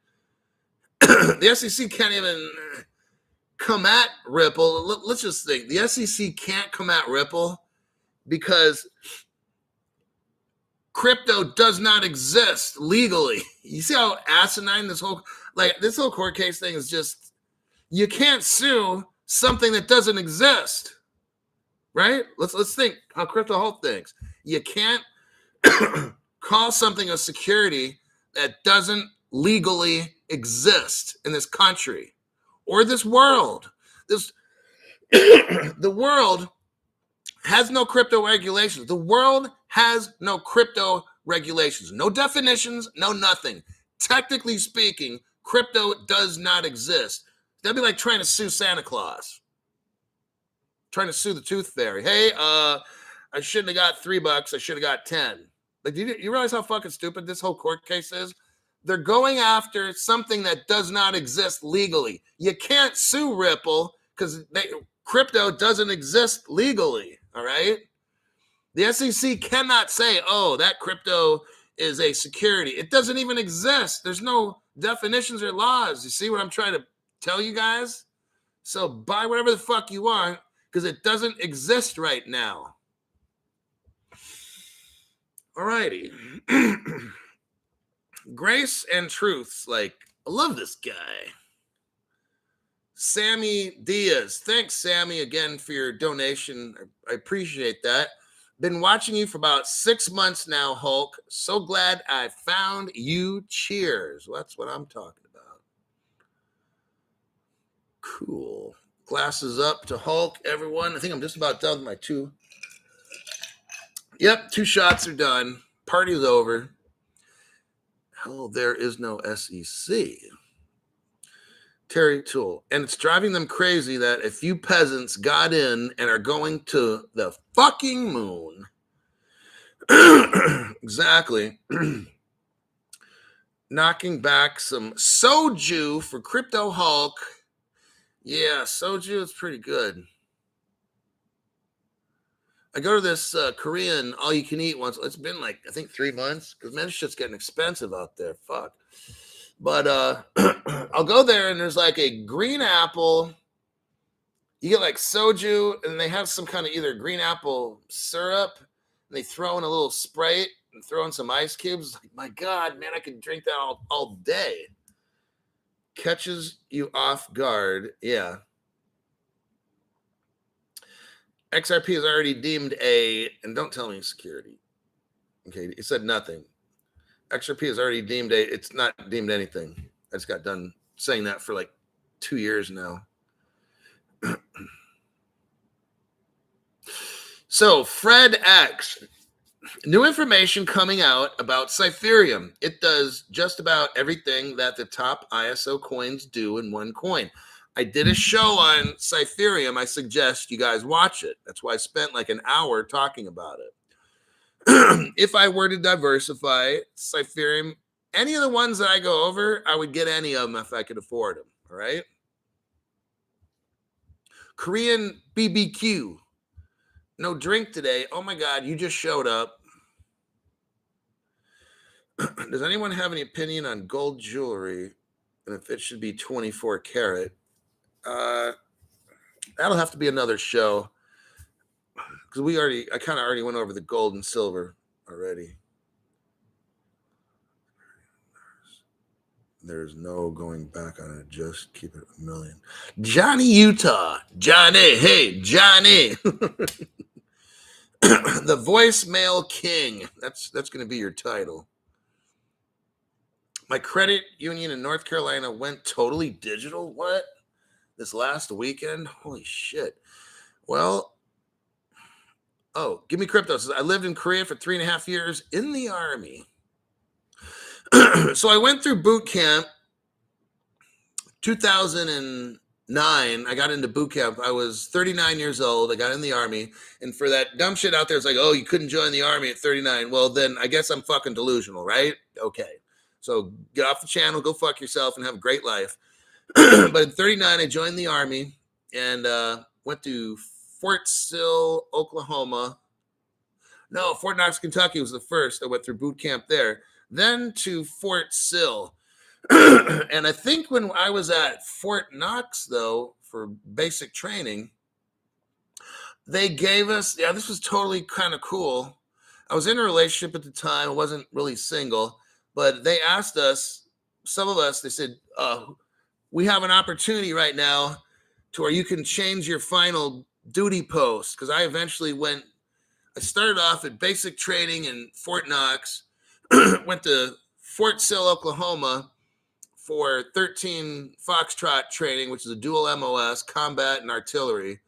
The SEC can't even come at Ripple. Let's just think. The SEC can't come at Ripple because crypto does not exist legally. You see how asinine this whole court case thing is just, you can't sue something that doesn't exist. Right? Let's think how Crypto Hulk thinks. You can't call something a security that doesn't legally exist in this country or this world. The world has no crypto regulations. The world has no crypto regulations, no definitions, no nothing. Technically speaking, crypto does not exist. That'd be like trying to sue Santa Claus, trying to sue the Tooth Fairy. Hey, I shouldn't have got $3. I should have got 10. Like, do you realize how fucking stupid this whole court case is? They're going after something that does not exist legally. You can't sue Ripple because crypto doesn't exist legally. All right. The SEC cannot say, oh, that crypto is a security. It doesn't even exist. There's no definitions or laws. You see what I'm trying to tell you guys? So buy whatever the fuck you want because it doesn't exist right now. All righty. Grace and Truths. Like, I love this guy. Sammy Diaz. Thanks, Sammy, again for your donation. I appreciate that. Been watching you for about 6 months now, Hulk. So glad I found you. Cheers. Well, that's what I'm talking about. Cool. Glasses up to Hulk, everyone. I think I'm just about done with my 2. Yep, 2 shots are done. Party's over. Hell, there is no SEC. Terry Toole. And it's driving them crazy that a few peasants got in and are going to the fucking moon. Exactly. Knocking back some soju for Crypto Hulk. Yeah, soju is pretty good. I go to this Korean all-you-can-eat once. It's been like, I think 3 months. Because, man, this shit's getting expensive out there. Fuck. But I'll go there, and there's like a green apple. You get like soju, and they have some kind of either green apple syrup. And they throw in a little Sprite and throw in some ice cubes. Like, my God, man, I could drink that all day. Catches you off guard. Yeah. XRP is already deemed and don't tell me security. Okay, it said nothing. XRP is already deemed it's not deemed anything. I just got done saying that for like 2 years now. So Fred X, New information coming out about Cytherium. It does just about everything that the top ISO coins do in one coin. I did a show on Cytherium. I suggest you guys watch it. That's why I spent like an hour talking about it. If I were to diversify Cytherium, any of the ones that I go over, I would get any of them if I could afford them. All right. Korean BBQ. No drink today. Oh my God, you just showed up. Does anyone have any opinion on gold jewelry and if it should be 24 karat? That'll have to be another show because I kind of already went over the gold and silver already. There's no going back on it. Just keep it a million. Johnny Utah. Johnny. Hey, Johnny. The voicemail king. That's going to be your title. My credit union in North Carolina went totally digital. What? This last weekend? Holy shit. Well, give me crypto. I lived in Korea for 3.5 years in the army. So I went through boot camp. 2009, I got into boot camp. I was 39 years old. I got in the army. And for that dumb shit out there, it's like, oh, you couldn't join the army at 39. Well, then I guess I'm fucking delusional, right? Okay. So get off the channel, go fuck yourself, and have a great life. But in 39, I joined the army and went to Fort Sill, Oklahoma. No, Fort Knox, Kentucky was the first. I went through boot camp there. Then to Fort Sill. And I think when I was at Fort Knox, though, for basic training, they gave us, this was totally kind of cool. I was in a relationship at the time. I wasn't really single, but they asked us, some of us, they said, we have an opportunity right now to where you can change your final duty post. Because I started off at basic training in Fort Knox, went to Fort Sill, Oklahoma for 13 Foxtrot training, which is a dual MOS, combat and artillery.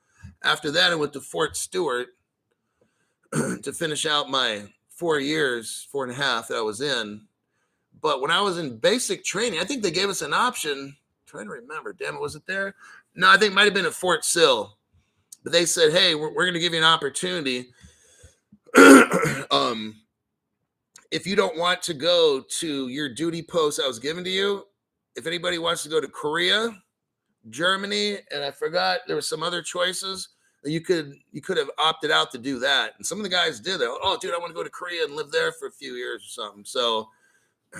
After that, I went to Fort Stewart to finish out my 4 years, 4.5 that I was in. But when I was in basic training, I think they gave us an option. I'm trying to remember. Damn it, was it there? No, I think it might have been at Fort Sill. But they said, hey, we're going to give you an opportunity. If you don't want to go to your duty post that was given to you, if anybody wants to go to Korea, Germany, and I forgot there were some other choices, you could have opted out to do that. And some of the guys did that. Oh, dude, I want to go to Korea and live there for a few years or something. So,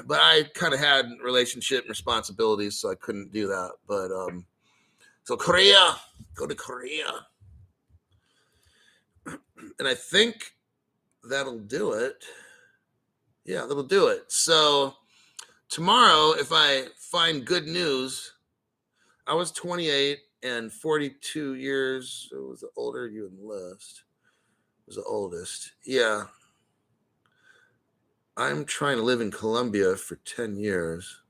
but I kind of had relationship responsibilities, so I couldn't do that. But so Korea, go to Korea. And I think that'll do it. Yeah, that'll do it. So tomorrow, if I find good news, I was 28 and 42 years. So it was the older you enlist. It was the oldest. Yeah. I'm trying to live in Colombia for 10 years.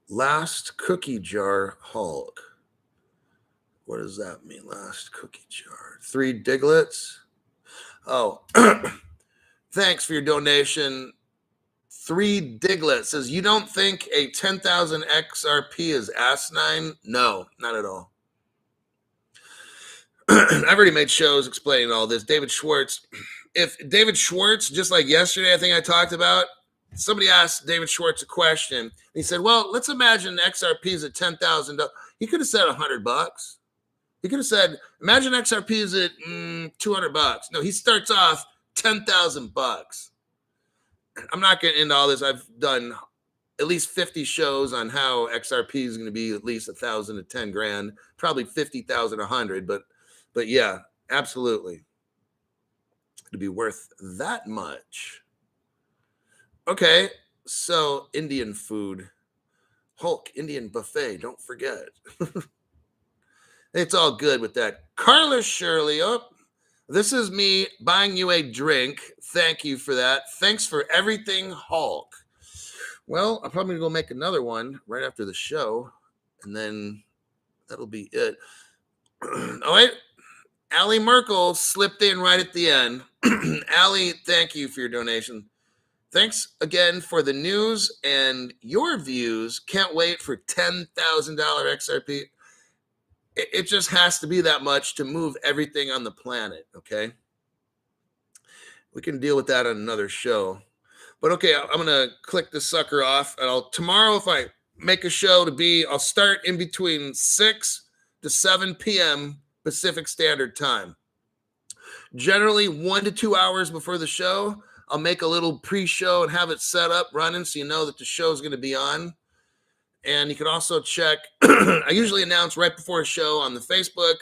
Last cookie jar Hulk. What does that mean? Last cookie jar. 3 Diglets. Oh, thanks for your donation. 3 Diglets says, you don't think a 10,000 XRP is asinine? No, not at all. I've already made shows explaining all this. David Schwartz. If David Schwartz, just like yesterday, I think I talked about, somebody asked David Schwartz a question. He said, well, let's imagine XRP is at $10,000. He could have said $100. He could have said, imagine XRP is at $200. No, he starts off $10,000. I'm not getting into all this. I've done at least 50 shows on how XRP is going to be at least 1,000 to 10 grand, probably 50,000, 100. But yeah, absolutely. To be worth that much. Okay, so Indian food. Hulk, Indian buffet, don't forget. It's all good with that. Carla Shirley, this is me buying you a drink. Thank you for that. Thanks for everything, Hulk. Well, I'm probably going to go make another one right after the show, and then that'll be it. Oh, wait. Allie Merkel slipped in right at the end. Allie, thank you for your donation. Thanks again for the news and your views. Can't wait for $10,000 XRP. It just has to be that much to move everything on the planet, okay? We can deal with that on another show. But okay, I'm going to click this sucker off. And tomorrow, if I make a show I'll start in between 6 to 7 p.m. Pacific Standard Time. Generally 1 to 2 hours before the show, I'll make a little pre-show and have it set up running so you know that the show is going to be on. And you can also check, I usually announce right before a show on the Facebook,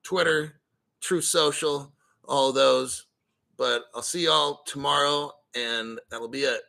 Twitter, Truth Social, all those. But I'll see y'all tomorrow, and that'll be it.